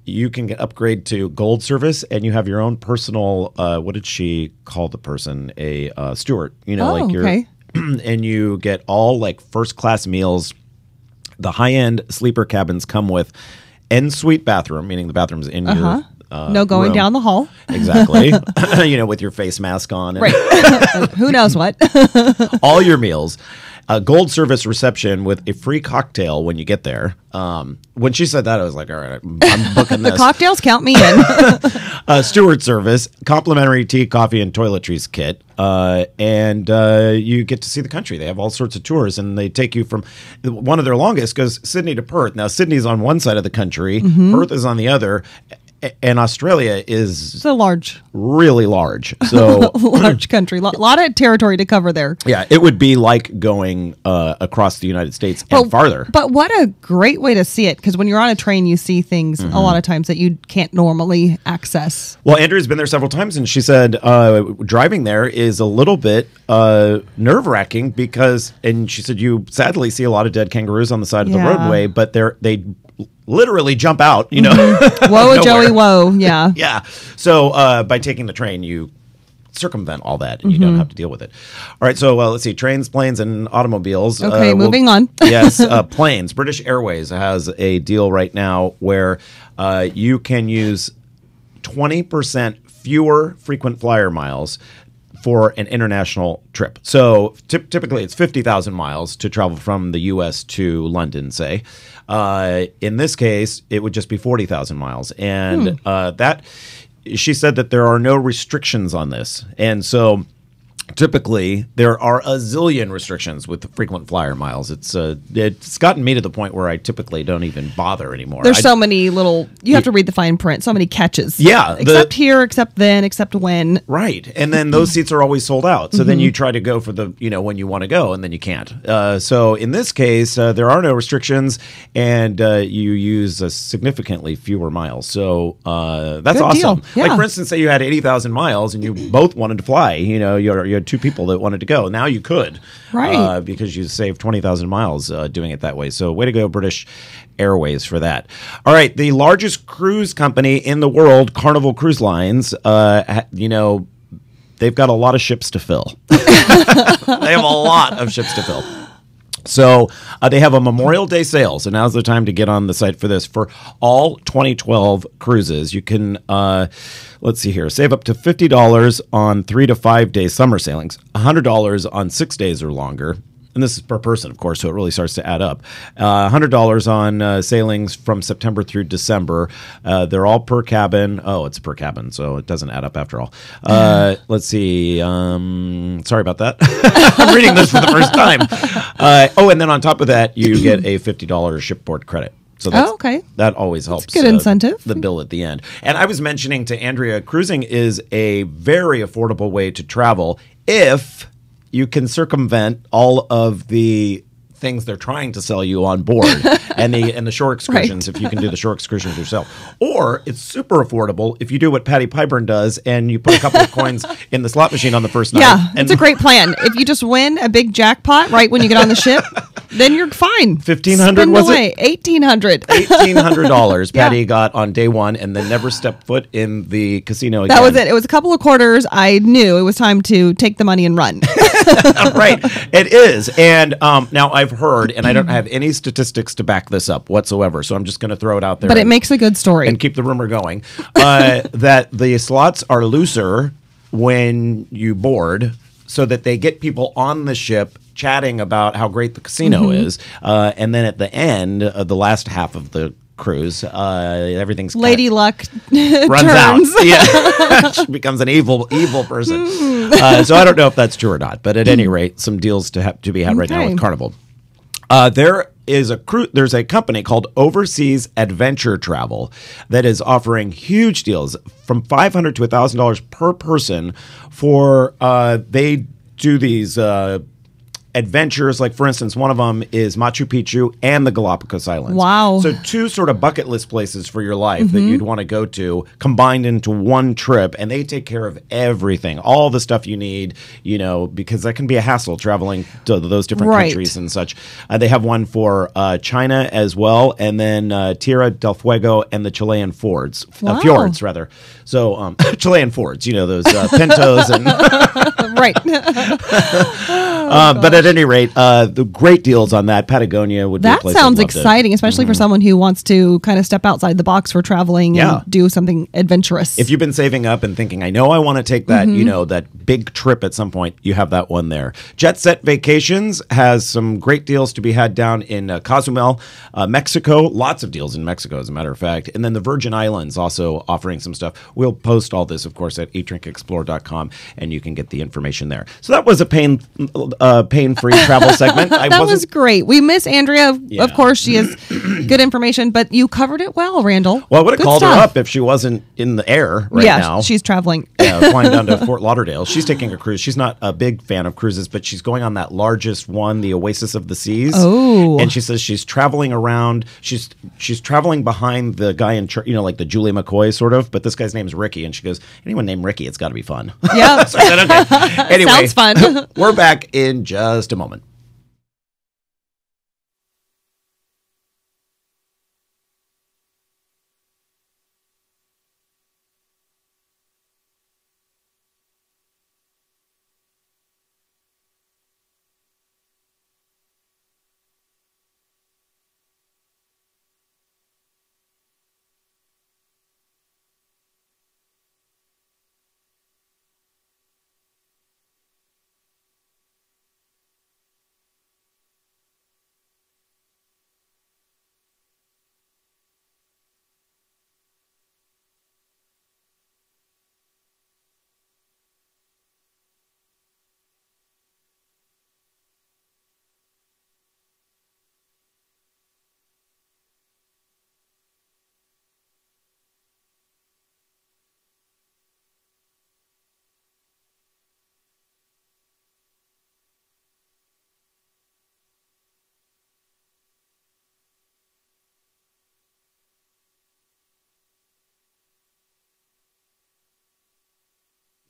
You can upgrade to gold service, and you have your own personal. What did she call the person? A steward. And you get all like first class meals. The high end sleeper cabins come with en suite bathroom, meaning the bathroom's in your. No going room. down the hall. Exactly. With your face mask on. Right. Who knows what? All your meals. A gold service reception with a free cocktail when you get there. When she said that, I was like, all right, I'm booking this. The cocktails count me in. Steward service, complimentary tea, coffee, and toiletries kit. And you get to see the country. They have all sorts of tours, and they take you from one of their longest goes Sydney to Perth. Now, Sydney's on one side of the country. Perth is on the other. And Australia is really large. So large country, lot of territory to cover there. Yeah, it would be like going across the United States and farther. But what a great way to see it, because when you're on a train, you see things a lot of times that you can't normally access. Well, Andrea's been there several times, and she said driving there is a little bit nerve-wracking because, and she said you sadly see a lot of dead kangaroos on the side of the roadway, but they literally jump out, Whoa, Joey, whoa. Yeah. Yeah. So by taking the train, you circumvent all that, and you don't have to deal with it. All right, so let's see, trains, planes, and automobiles. Okay, moving on. Yes, planes. British Airways has a deal right now where you can use 20% fewer frequent flyer miles for an international trip. So typically it's 50,000 miles to travel from the U.S. to London, say. In this case, it would just be 40,000 miles. And she said that there are no restrictions on this. And so typically, there are a zillion restrictions with frequent flyer miles. It's gotten me to the point where I typically don't even bother anymore. There's so many little, you have to read the fine print, so many catches. Yeah. Except here, except then, except when. Right. And then those seats are always sold out. So then you try to go for the, when you want to go, and then you can't. So in this case, there are no restrictions, and you use significantly fewer miles. So that's Good awesome. deal. Yeah. Like, for instance, say you had 80,000 miles and you both wanted to fly. You had two people that wanted to go. Now you could. Right. Because you saved 20,000 miles doing it that way. So way to go, British Airways, for that. All right. The largest cruise company in the world, Carnival Cruise Lines, they've got a lot of ships to fill. They have a lot of ships to fill. So they have a Memorial Day sale. So now's the time to get on the site for this. For all 2012 cruises, you can, let's see here, save up to $50 on 3 to 5 day summer sailings, $100 on 6 days or longer. And this is per person, of course, so it really starts to add up. $100 on sailings from September through December. They're all per cabin. Oh, it's per cabin, so it doesn't add up after all. Let's see. Sorry about that. I'm reading this for the first time. And then on top of that, you get a $50 shipboard credit. So that always helps. That's a good incentive. The bill at the end. And I was mentioning to Andrea, cruising is a very affordable way to travel if you can circumvent all of the things they're trying to sell you on board and the shore excursions, if you can do the shore excursions yourself. Or it's super affordable if you do what Patty Pyburn does and you put a couple of coins in the slot machine on the first night. Yeah, it's a great plan. If you just win a big jackpot right when you get on the ship, then you're fine. $1,500 was it? $1,800. $1,800 Patty got on day one and then never stepped foot in the casino again. That was it. It was a couple of quarters. I knew it was time to take the money and run. Right. It is. And now I've heard, and I don't have any statistics to back this up whatsoever, so I'm just going to throw it out there. But it makes a good story. And keep the rumor going. That the slots are looser when you board so that they get people on the ship chatting about how great the casino is. And then at the end, the last half of the cruise, everything's Lady Luck runs turns. out. Yeah. She becomes an evil person. So I don't know if that's true or not, but at any rate, some deals to be had right now with Carnival. There's a company called Overseas Adventure Travel that is offering huge deals from $500 to $1,000 per person for they do these adventures. Like, for instance, one of them is Machu Picchu and the Galapagos Islands. Wow. So two sort of bucket list places for your life that you'd want to go to combined into one trip, and they take care of everything, all the stuff you need, because that can be a hassle traveling to those different countries and such. They have one for China as well, and then Tierra del Fuego and the Chilean fjords, rather. So Chilean fjords, those pintos and Right. But at any rate, the great deals on that. Patagonia would be a place. That sounds exciting, especially for someone who wants to kind of step outside the box for traveling and do something adventurous. If you've been saving up and thinking, I know I want to take that, that big trip at some point, you have that one there. Jet Set Vacations has some great deals to be had down in Cozumel, Mexico. Lots of deals in Mexico, as a matter of fact. And then the Virgin Islands also offering some stuff. We'll post all this, of course, at eatdrinkexplore.com, and you can get the information there. So that was a pain-free travel segment. That was great. We miss Andrea. Of course, she has good information, but you covered it well, Randall. Well, I would have called her up if she wasn't in the air now. Yeah, she's traveling. Flying down to Fort Lauderdale. She's taking a cruise. She's not a big fan of cruises, but she's going on that largest one, the Oasis of the Seas. Oh. And she says she's traveling around. She's traveling behind the guy in charge, like the Julie McCoy sort of, but this guy's name's Ricky. And she goes, anyone named Ricky, it's got to be fun. Yeah. So I said, okay. Anyway, sounds fun. We're back in just a moment.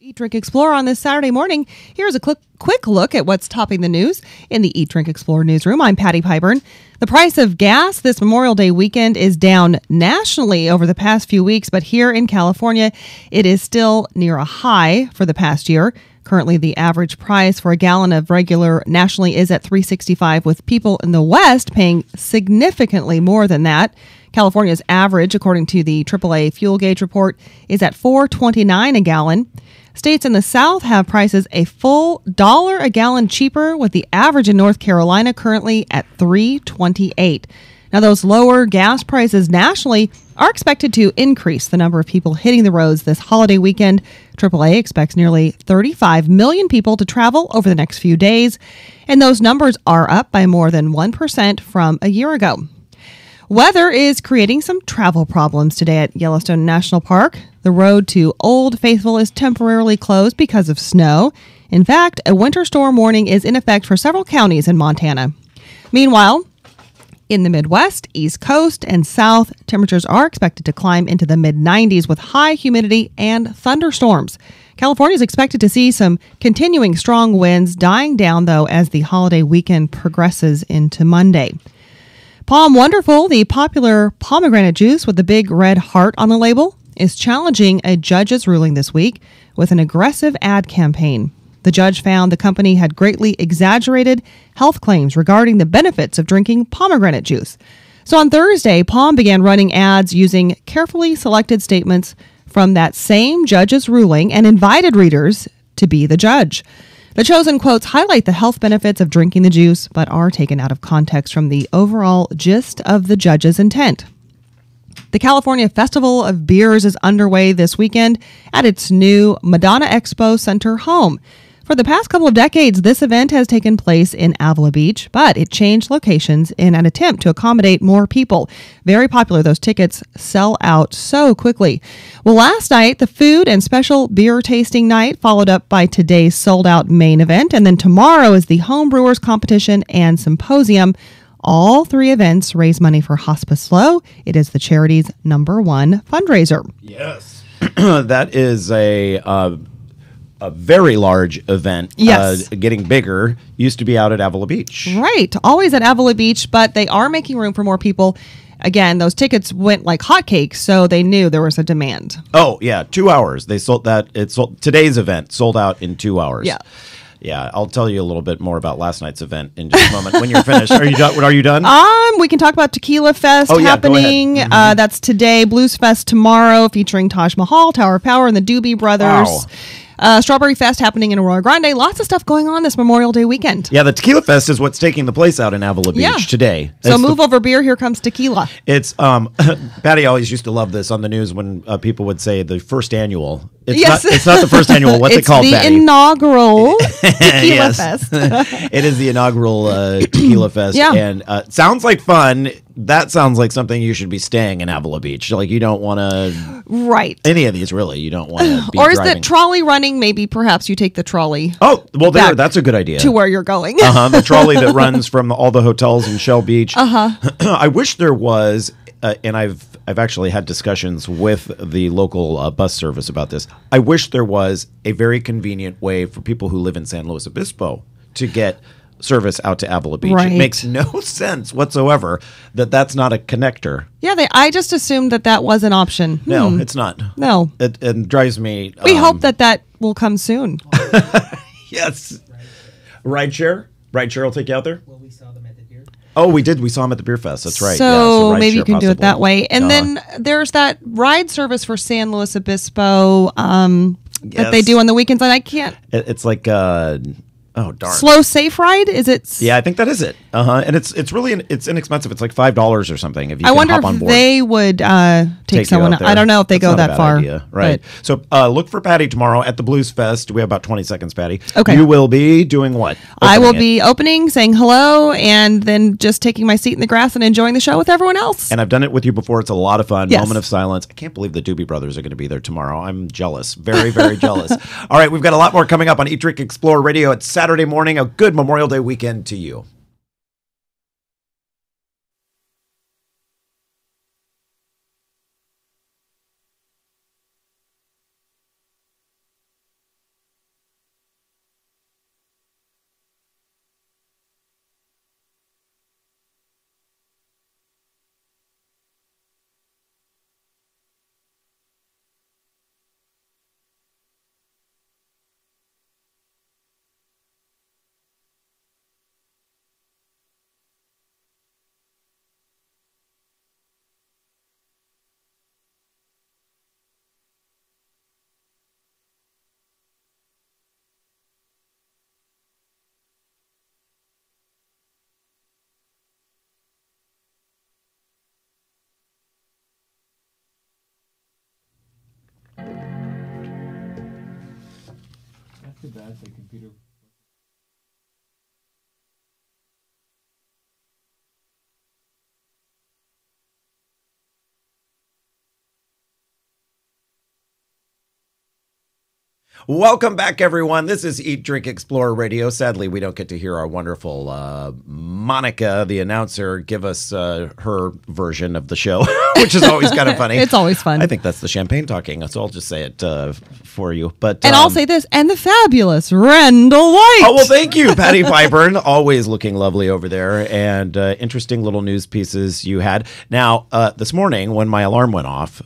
Eat, Drink, Explore on this Saturday morning. Here's a quick look at what's topping the news in the Eat, Drink, Explore newsroom. I'm Patty Pyburn. The price of gas this Memorial Day weekend is down nationally over the past few weeks, but here in California, it is still near a high for the past year. Currently, the average price for a gallon of regular nationally is at $3.65, with people in the West paying significantly more than that. California's average, according to the AAA fuel gauge report, is at $4.29 a gallon. States in the South have prices a full $1 a gallon cheaper, with the average in North Carolina currently at $3.28. Now, those lower gas prices nationally are expected to increase the number of people hitting the roads this holiday weekend. AAA expects nearly 35 million people to travel over the next few days, and those numbers are up by more than 1% from a year ago. Weather is creating some travel problems today at Yellowstone National Park. The road to Old Faithful is temporarily closed because of snow. In fact, a winter storm warning is in effect for several counties in Montana. Meanwhile, in the Midwest, East Coast, and South, temperatures are expected to climb into the mid-90s with high humidity and thunderstorms. California is expected to see some continuing strong winds dying down, though, as the holiday weekend progresses into Monday. Palm Wonderful, the popular pomegranate juice with the big red heart on the label, is challenging a judge's ruling this week with an aggressive ad campaign. The judge found the company had greatly exaggerated health claims regarding the benefits of drinking pomegranate juice. So on Thursday, Palm began running ads using carefully selected statements from that same judge's ruling and invited readers to be the judge. The chosen quotes highlight the health benefits of drinking the juice, but are taken out of context from the overall gist of the judge's intent. The California Festival of Beers is underway this weekend at its new Madonna Expo Center home. For the past couple of decades, this event has taken place in Avila Beach, but it changed locations in an attempt to accommodate more people. Very popular, those tickets sell out so quickly. Well, last night, the food and special beer tasting night, followed up by today's sold-out main event, and then tomorrow is the Home Brewers Competition and Symposium. All three events raise money for Hospice Flow. It is the charity's #1 fundraiser. Yes. That is a very large event. Yes. Getting bigger. Used to be out at Avila Beach. Right. Always at Avila Beach, but they are making room for more people. Again, those tickets went like hotcakes, so they knew there was a demand. Oh, yeah. 2 hours. They sold that. Today's event sold out in 2 hours. Yeah. Yeah, I'll tell you a little bit more about last night's event in just a moment when you're finished. Are you done? Are you done? We can talk about Tequila Fest happening. That's today. Blues Fest tomorrow, featuring Taj Mahal, Tower of Power, and the Doobie Brothers. Wow. Strawberry Fest happening in Arroyo Grande. Lots of stuff going on this Memorial Day weekend. Yeah, the Tequila Fest is what's taking the place out in Avila Beach today. So move over beer, here comes tequila. It's Patty always used to love this on the news when people would say the first annual. It's not the first annual. What's it called, Patty? It's the inaugural Tequila Fest. It is the inaugural Tequila Fest. Yeah. And sounds like fun. That sounds like something you should be staying in Avila Beach. Like, you don't want to... Right. Any of these, really. You don't want to be Or is driving. the trolley running? Maybe perhaps you take the trolley. Oh, well, that's a good idea. To where you're going. The trolley that runs from all the hotels in Shell Beach. I wish there was... and I've actually had discussions with the local bus service about this. I wish there was a very convenient way for people who live in San Luis Obispo to get service out to Avila Beach. Right. It makes no sense whatsoever that that's not a connector. Yeah, I just assumed that was an option. No, it's not. No. It drives me... We hope that will come soon. Yes. Rideshare? Rideshare will take you out there? Well, we saw them at the beer. Oh, we did. We saw him at the beer fest. That's right. So yeah, maybe you can do it that possibly. way. And then there's that ride service for San Luis Obispo that they do on the weekends. And I can't... It's like... oh, darn. Slow Safe Ride? Is it? Yeah, I think that is it. And it's really it's inexpensive. It's like $5 or something if you I can wonder hop on if board. they would take you someone. out there. I don't know if they That's go not a that bad far. idea. Right. So look for Patty tomorrow at the Blues Fest. We have about 20 seconds, Patty. Okay. You will be doing what? I will Opening it. be opening, saying hello, and then just taking my seat in the grass and enjoying the show with everyone else. And I've done it with you before. It's a lot of fun. Yes. Moment of silence. I can't believe the Doobie Brothers are going to be there tomorrow. I'm jealous. Very, very jealous. All right. We've got a lot more coming up on Eat, Drink, Explore Radio. It's Saturday morning. A good Memorial Day weekend to you. too bad the computer. Welcome back, everyone. This is Eat, Drink, Explore Radio. Sadly, we don't get to hear our wonderful Monica, the announcer, give us her version of the show, which is always kind of funny. It's always fun. I think that's the champagne talking, so I'll just say it for you. But and I'll say this, and the fabulous Randall White. Oh, well, thank you, Patty Piper. Always looking lovely over there, and interesting little news pieces you had. Now, this morning when my alarm went off,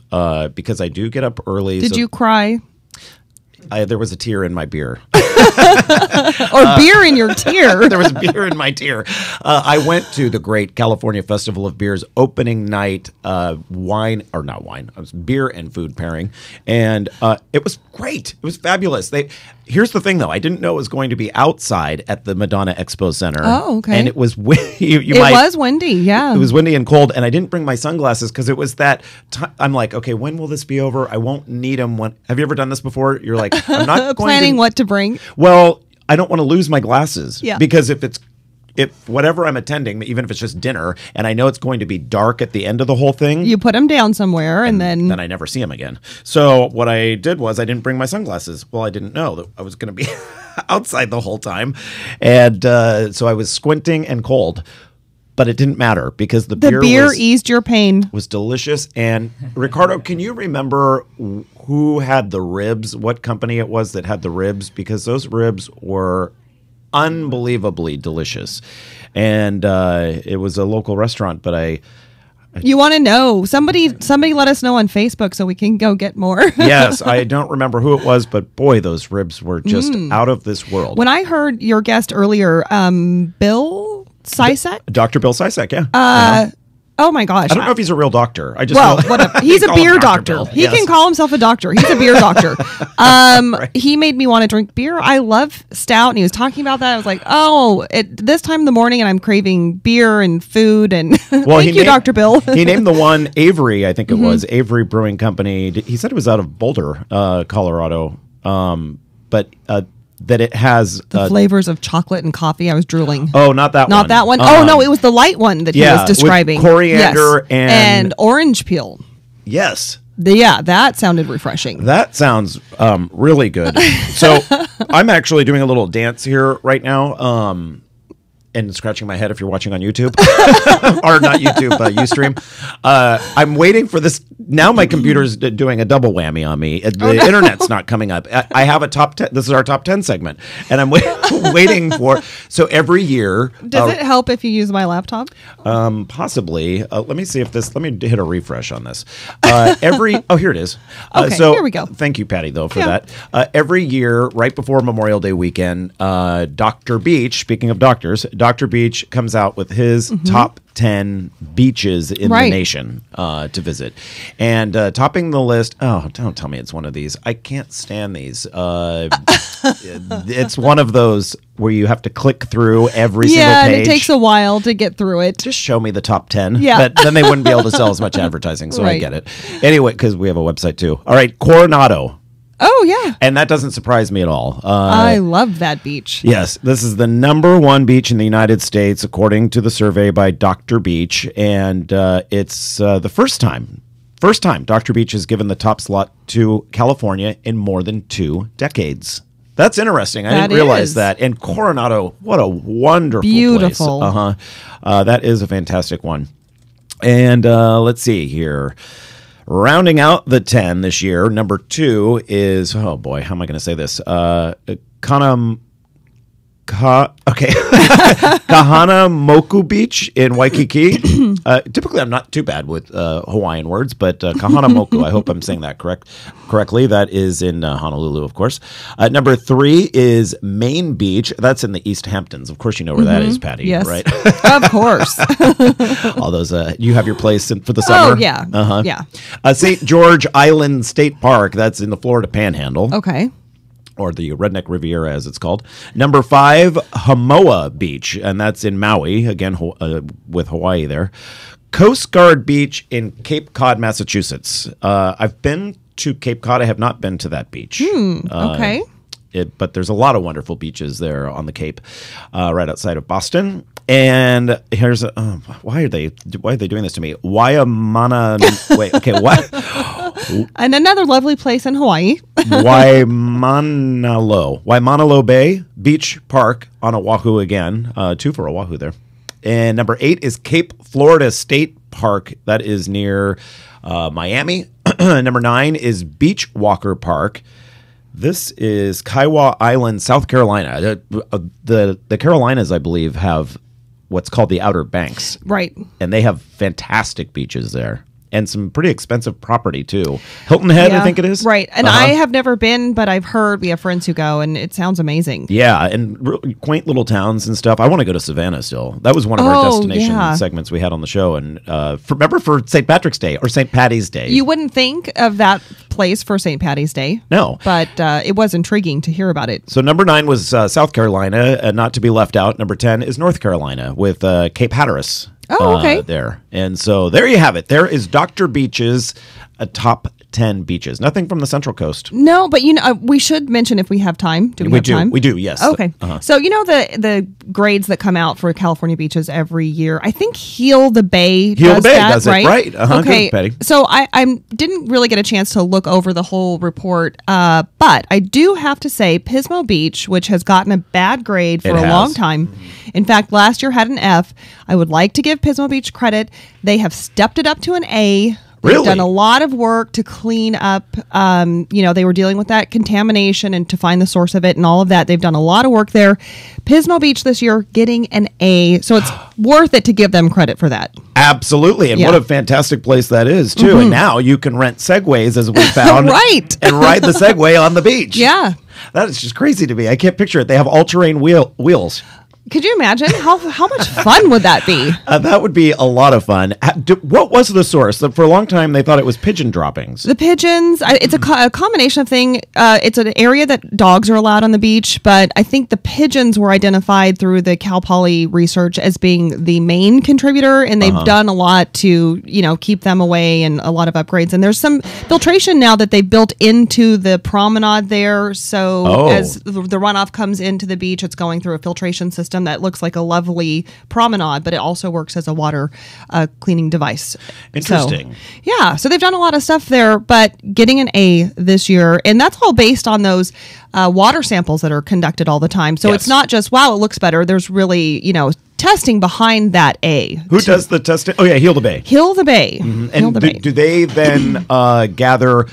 because I do get up early. Did you cry? There was a tear in my beer. Or beer in your tear. There was beer in my tear. I went to the great California Festival of Beer's opening night it was beer and food pairing. And it was great. It was fabulous. Here's the thing, though. I didn't know it was going to be outside at the Madonna Expo Center. Oh, okay. And it was windy. Was windy, yeah. It was windy and cold, and I didn't bring my sunglasses because it was that I'm like, okay, when will this be over? I won't need them. Have you ever done this before? You're like, I'm not going planning what to bring. Well, I don't want to lose my glasses. Yeah. Because if whatever I'm attending, even if it's just dinner, and I know it's going to be dark at the end of the whole thing, you put them down somewhere, and then I never see them again. So what I did was I didn't bring my sunglasses. Well, I didn't know that I was going to be outside the whole time, and so I was squinting and cold. But it didn't matter because the beer eased your pain. Was delicious. And Ricardo, can you remember who had the ribs? What company it was that had the ribs? Because those ribs were unbelievably delicious. And it was a local restaurant, but you want to know? Somebody let us know on Facebook so we can go get more. Yes, I don't remember who it was, but boy, those ribs were just out of this world. When I heard your guest earlier, Bill Sisek? Dr. Bill Sisek, yeah. Oh my gosh. I don't know if he's a real doctor. I just know whatever. He's a beer doctor. He can call himself a doctor. He's a beer doctor. Right. He made me want to drink beer. I love stout, and he was talking about that. I was like, this time in the morning, and I'm craving beer and food. And thank you, Dr. Bill. He named the one Avery, I think it was, Avery Brewing Company. He said it was out of Boulder, Colorado. But that it has the flavors of chocolate and coffee. I was drooling. Oh, not that one. Not that one. Oh no, it was the light one that he was describing. With coriander and orange peel. Yes. That sounded refreshing. That sounds really good. So I'm actually doing a little dance here right now. And scratching my head if you're watching on YouTube. Or not YouTube, Ustream. I'm waiting for this. Now my computer's doing a double whammy on me. The internet's not coming up. I have a top 10. This is our top 10 segment. And I'm waiting for. So every year. Does it help if you use my laptop? Possibly. Let me see if this. Let me hit a refresh on this. Here it is. Okay, so here we go. Thank you, Patty, though, for that. Every year, right before Memorial Day weekend, Dr. Beach, speaking of doctors, Dr. Beach comes out with his top 10 beaches in the nation to visit. And topping the list, don't tell me it's one of these. I can't stand these. It's one of those where you have to click through every single page. Yeah, and it takes a while to get through it. Just show me the top 10. Yeah. But then they wouldn't be able to sell as much advertising, so I get it. Anyway, because we have a website too. All right, Coronado. Oh, yeah. And that doesn't surprise me at all. I love that beach. Yes. This is the number one beach in the United States, according to the survey by Dr. Beach. And it's the first time Dr. Beach has given the top slot to California in more than 2 decades. That's interesting. I didn't realize that. And Coronado, what a wonderful Beautiful. place. That is a fantastic one. And let's see here. Rounding out the 10 this year, number 2 is, oh boy, how am I going to say this? Kahanamoku Beach in Waikiki. Typically, I'm not too bad with Hawaiian words, but Kahanamoku, I hope I'm saying that correctly. That is in Honolulu, of course. Number 3 is Main Beach. That's in the East Hamptons. Of course, you know where that is, Patty, yes. right? Of course. All those, you have your place for the summer? Oh, yeah. Yeah. St. George Island State Park. That's in the Florida Panhandle. Okay. Or the Redneck Riviera, as it's called. Number 5, Hamoa Beach, and that's in Maui, again, with Hawaii there. Coast Guard Beach in Cape Cod, Massachusetts. I've been to Cape Cod. I have not been to that beach. Okay. But there's a lot of wonderful beaches there on the Cape, right outside of Boston. And here's why are they doing this to me? Wait, okay, what? And another lovely place in Hawaii. Waimanalo Bay Beach Park on Oahu again. 2 for Oahu there. And number 8 is Cape Florida State Park. That is near Miami. Number 9 is Beach Walker Park. This is Kiowa Island, South Carolina. The Carolinas, I believe, have what's called the Outer Banks. Right. And they have fantastic beaches there. And some pretty expensive property, too. Hilton Head, I think it is. Right. And I have never been, but I've heard, we have friends who go, and it sounds amazing. Yeah, and really quaint little towns and stuff. I want to go to Savannah still. That was one of our destination segments we had on the show. And remember for St. Patrick's Day or St. Patty's Day. You wouldn't think of that place for St. Patty's Day. No. But it was intriguing to hear about it. So number 9 was South Carolina, not to be left out. Number 10 is North Carolina with Cape Hatteras. Oh, okay. There. And so there you have it. There is Dr. Beach's top 10 beaches. Nothing from the Central Coast. No, but we should mention if we have time. Do we have time? We do, yes. Okay. So the grades that come out for California beaches every year, I think Heal the Bay does that, right? Right. Okay. Good, Patty. So I didn't really get a chance to look over the whole report, but I do have to say Pismo Beach, which has gotten a bad grade for a long time. In fact, last year had an F. I would like to give Pismo Beach credit. They have stepped it up to an A. They've done a lot of work to clean up. They were dealing with that contamination and to find the source of it and all of that. They've done a lot of work there. Pismo Beach this year getting an A. So it's worth it to give them credit for that. Absolutely. And what a fantastic place that is, too. And now you can rent Segways, as we found. Right. And ride the Segway on the beach. Yeah. That is just crazy to me. I can't picture it. They have all-terrain wheels. Could you imagine how much fun would that be? That would be a lot of fun. What was the source? For a long time, they thought it was pigeon droppings. The pigeons, it's a combination of thing. It's an area that dogs are allowed on the beach, but I think the pigeons were identified through the Cal Poly research as being the main contributor, and they've done a lot to keep them away and a lot of upgrades. And there's some filtration now that they built into the promenade there, so as the runoff comes into the beach, it's going through a filtration system that looks like a lovely promenade, but it also works as a water cleaning device. Interesting. So they've done a lot of stuff there, but getting an A this year, and that's all based on those water samples that are conducted all the time. So it's not just, wow, it looks better. There's really, testing behind that A. Who does the testing? Oh, yeah, Heal the Bay. Heal the Bay. Mm-hmm. And do they then gather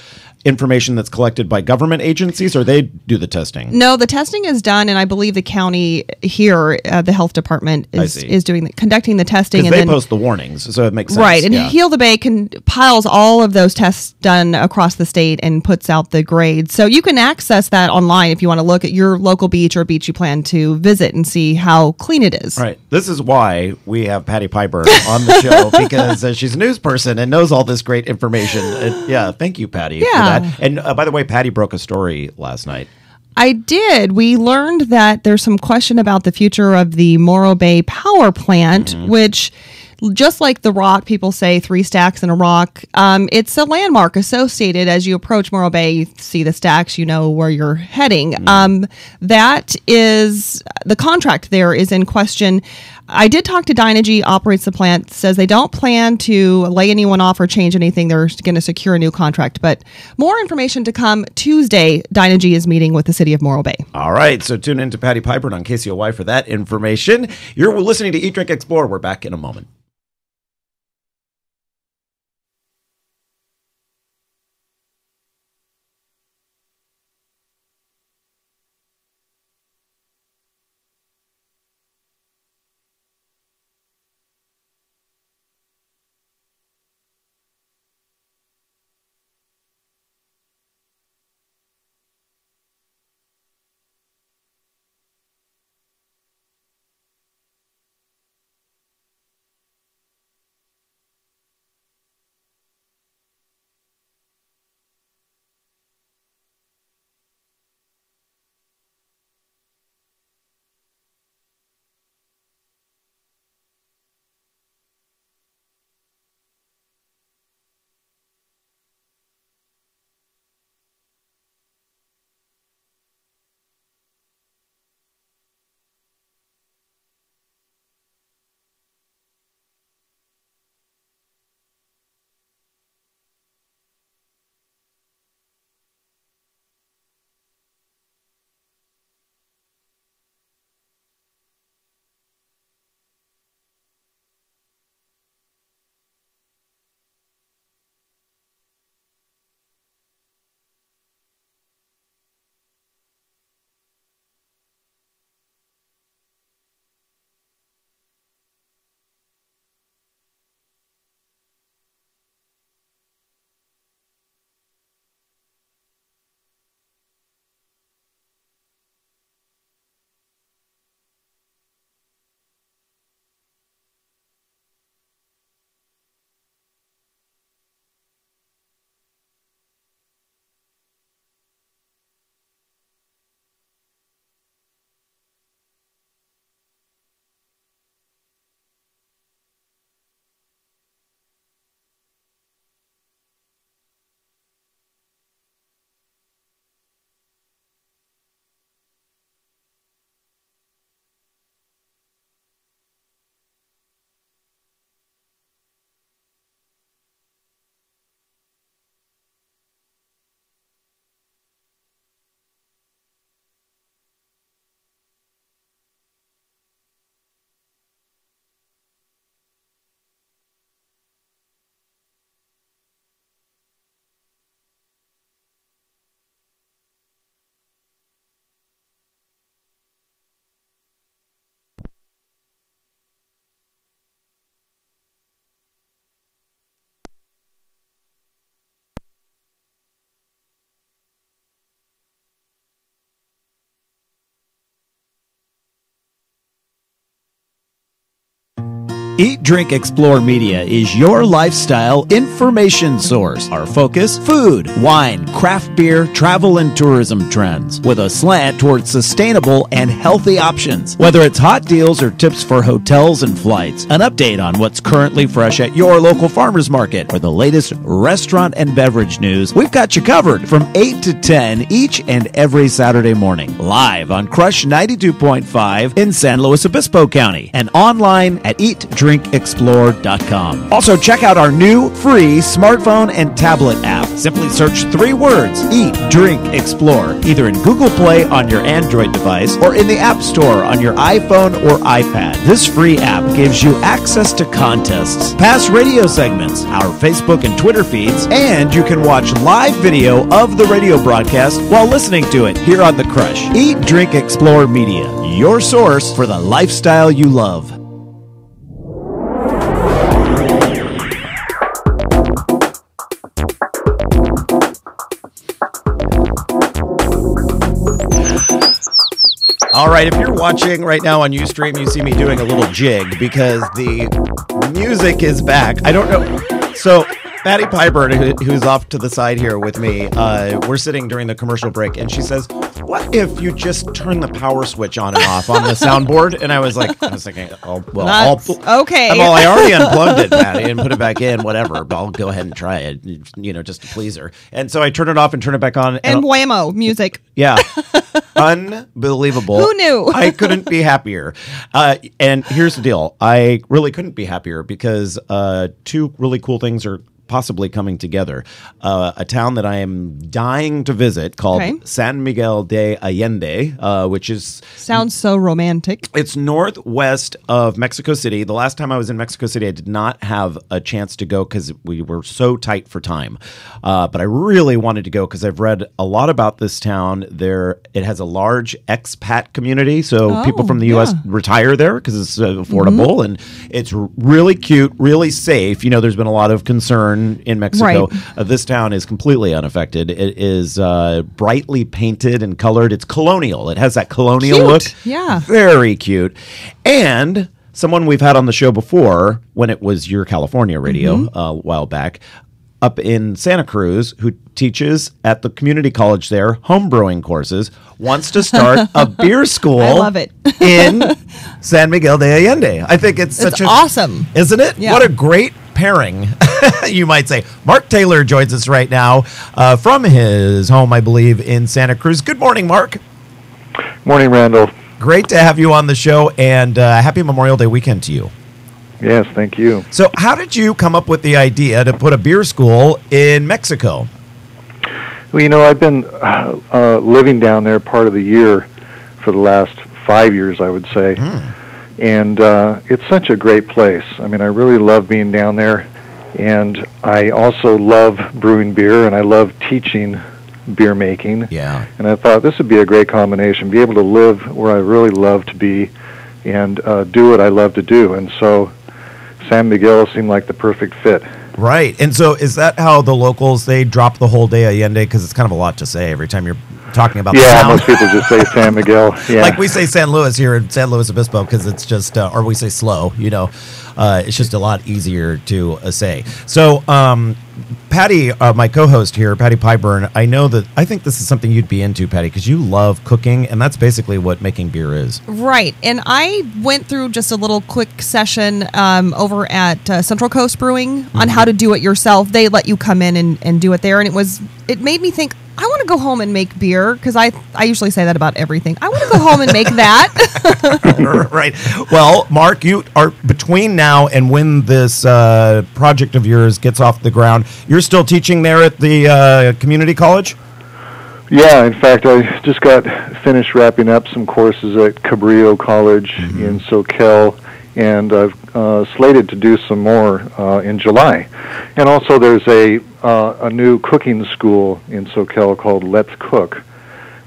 information that's collected by government agencies, or they do the testing? No, the testing is done, and I believe the county here, the health department, is conducting the testing. And they post the warnings, so it makes sense. Right, and Heal the Bay compiles all of those tests done across the state and puts out the grades. So you can access that online if you want to look at your local beach or beach you plan to visit and see how clean it is. Right. This is why we have Patty Piper on the show, because she's a news person and knows all this great information. Thank you, Patty, for that. And by the way, Patty broke a story last night. I did. We learned that there's some question about the future of the Morro Bay power plant, which, just like the Rock, people say 3 stacks in a rock. It's a landmark associated as you approach Morro Bay. You see the stacks, you know where you're heading. That is the contract there is in question. I did talk to Diane, operates the plant, says they don't plan to lay anyone off or change anything. They're going to secure a new contract. But more information to come Tuesday. Diane is meeting with the city of Morro Bay. All right. So tune in to Patty Piper on KCOY for that information. You're listening to Eat, Drink, Explore. We're back in a moment. Eat, Drink, Explore Media is your lifestyle information source. Our focus, food, wine, craft beer, travel, and tourism trends, with a slant towards sustainable and healthy options. Whether it's hot deals or tips for hotels and flights, an update on what's currently fresh at your local farmer's market, or the latest restaurant and beverage news, we've got you covered from 8 to 10 each and every Saturday morning. Live on Crush 92.5 in San Luis Obispo County and online at eatdrinkexplore.com. Also, check out our new free smartphone and tablet app. Simply search 3 words, Eat, Drink, Explore, either in Google Play on your Android device or in the App Store on your iPhone or iPad. This free app gives you access to contests, past radio segments, our Facebook and Twitter feeds, and you can watch live video of the radio broadcast while listening to it here on The Crush. Eat, Drink, Explore Media, your source for the lifestyle you love. All right, if you're watching right now on Ustream, you see me doing a little jig because the music is back. I don't know. So Patty Piper, who's off to the side here with me, we're sitting during the commercial break, and she says, what if you just turn the power switch on and off on the soundboard? And I was thinking, oh, well, okay. Well, I already unplugged it, Patty, and put it back in, whatever. But I'll go ahead and try it, just to please her. And so I turn it off and turn it back on. And whammo, music. Yeah. Unbelievable. Who knew? I couldn't be happier. And here's the deal. I really couldn't be happier because 2 really cool things are possibly coming together. A town that I am dying to visit called San Miguel de Allende, which is... Sounds so romantic. It's northwest of Mexico City. The last time I was in Mexico City, I did not have a chance to go because we were so tight for time. But I really wanted to go because I've read a lot about this town. It has a large expat community, so people from the U.S. retire there because it's affordable, and it's really cute, really safe. There's been a lot of concern in Mexico. Right. This town is completely unaffected. It is brightly painted and colored. It's colonial. It has that colonial look. Yeah. Very cute. And someone we've had on the show before, when it was Your California Radio a while back, up in Santa Cruz, who teaches at the community college there, home brewing courses, wants to start a beer school. I love it. in San Miguel de Allende. I think it's awesome. Isn't it? Yeah. What a great pairing, you might say. Mark Taylor joins us right now from his home, I believe, in Santa Cruz. Good morning, Mark. Morning, Randall. Great to have you on the show, and happy Memorial Day weekend to you. Yes, thank you. So how did you come up with the idea to put a beer school in Mexico? Well, I've been living down there part of the year for the last 5 years, I would say. And it's such a great place. I mean, I really love being down there. And I also love brewing beer, and I love teaching beer making. Yeah. And I thought this would be a great combination, be able to live where I really love to be and do what I love to do. And so San Miguel seemed like the perfect fit. Right. And so is that how the locals, they drop the whole day Allende? Because it's kind of a lot to say every time you're talking about the sound. Most people just say San Miguel. Yeah. Like we say San Luis here in San Luis Obispo because it's just, or we say slow, it's just a lot easier to say. So Patty, my co-host here, Patty Pyburn, I think this is something you'd be into, Patty, because you love cooking, and that's basically what making beer is. Right. And I went through just a little quick session over at Central Coast Brewing on how to do it yourself. They let you come in and do it there, and it made me think, I want to go home and make beer, because I usually say that about everything. I want to go home and make that. Right. Well, Mark, you are between now and when this project of yours gets off the ground, you're still teaching there at the community college? Yeah, in fact, I just got finished wrapping up some courses at Cabrillo College in Soquel, and I've slated to do some more in July. And also there's a new cooking school in Soquel called Let's Cook,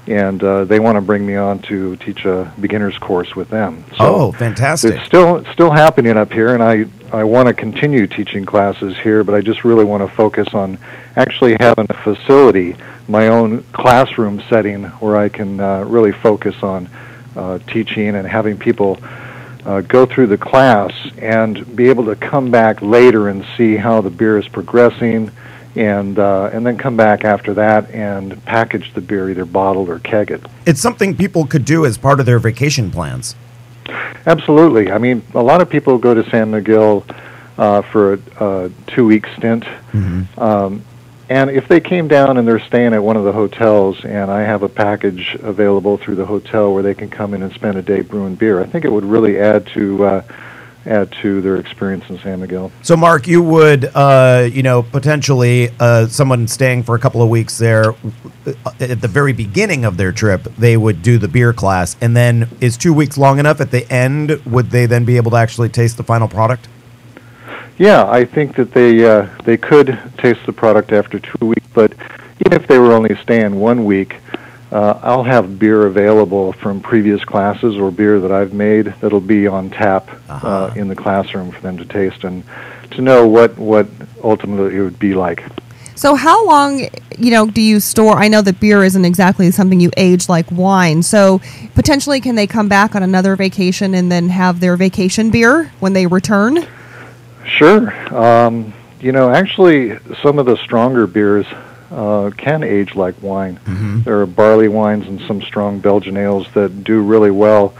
and they want to bring me on to teach a beginner's course with them. So fantastic. It's still happening up here, and I want to continue teaching classes here, but I just really want to focus on actually having a facility, my own classroom setting, where I can really focus on teaching and having people go through the class and be able to come back later and see how the beer is progressing, and then come back after that and package the beer, either bottled or keg it. It's something people could do as part of their vacation plans. Absolutely. I mean, a lot of people go to San Miguel for a 2-week stint. And if they came down and they're staying at one of the hotels, and I have a package available through the hotel where they can come in and spend a day brewing beer, I think it would really add to their experience in San Miguel. So, Mark, you would, potentially someone staying for a couple of weeks there, at the very beginning of their trip, they would do the beer class, and then is 2 weeks long enough? At the end, would they then be able to actually taste the final product? Yeah, I think that they could taste the product after 2 weeks, but even if they were only staying 1 week, I'll have beer available from previous classes or beer that I've made that'll be on tap in the classroom for them to taste and to know what ultimately it would be like. So how long, do you store? I know that beer isn't exactly something you age like wine. So potentially can they come back on another vacation and then have their vacation beer when they return? Sure. Actually, some of the stronger beers can age like wine. There are barley wines and some strong Belgian ales that do really well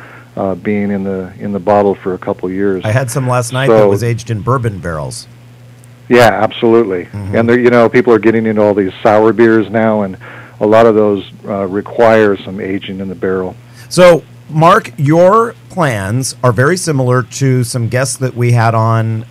being in the bottle for a couple of years. I had some last night that was aged in bourbon barrels. Yeah, absolutely. And people are getting into all these sour beers now, and a lot of those require some aging in the barrel. So, Mark, your plans are very similar to some guests that we had on,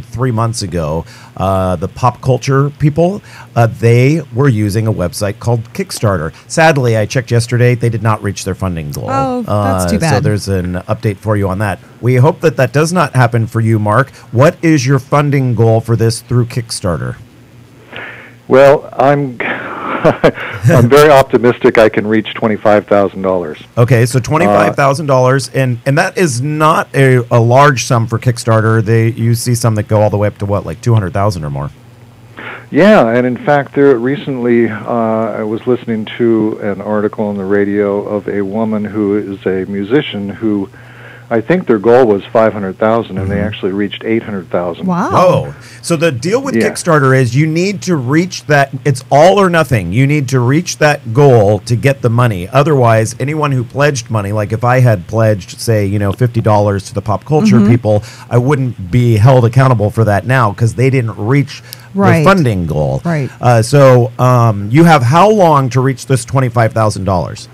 3 months ago. The pop culture people, they were using a website called Kickstarter. Sadly, I checked yesterday, they did not reach their funding goal. Oh, that's too bad. So there's an update for you on that. We hope that does not happen for you, Mark. What is your funding goal for this through Kickstarter? Well, I'm very optimistic I can reach $25,000. Okay, so $25,000, and that is not a large sum for Kickstarter. You see some that go all the way up to what, like $200,000 or more. Yeah, and in fact, recently I was listening to an article on the radio of a woman who is a musician who, I think their goal was $500,000, and they actually reached $800,000. Wow! Oh, so the deal with Kickstarter is you need to reach that. It's all or nothing. You need to reach that goal to get the money. Otherwise, anyone who pledged money, like if I had pledged, say, $50 to the pop culture people, I wouldn't be held accountable for that now because they didn't reach the funding goal. Right. So you have how long to reach this $25,000?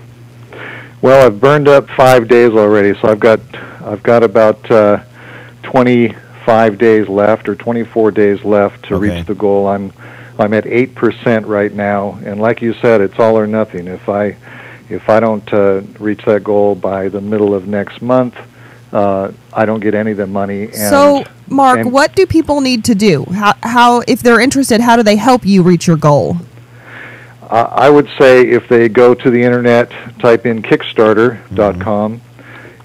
Well, I've burned up 5 days already, so I've got about 25 days left or 24 days left to reach the goal. I'm at 8% right now, and like you said, it's all or nothing. If I don't reach that goal by the middle of next month, I don't get any of the money. So, Mark, what do people need to do? How, if they're interested, how do they help you reach your goal? I would say if they go to the internet, type in Kickstarter.com,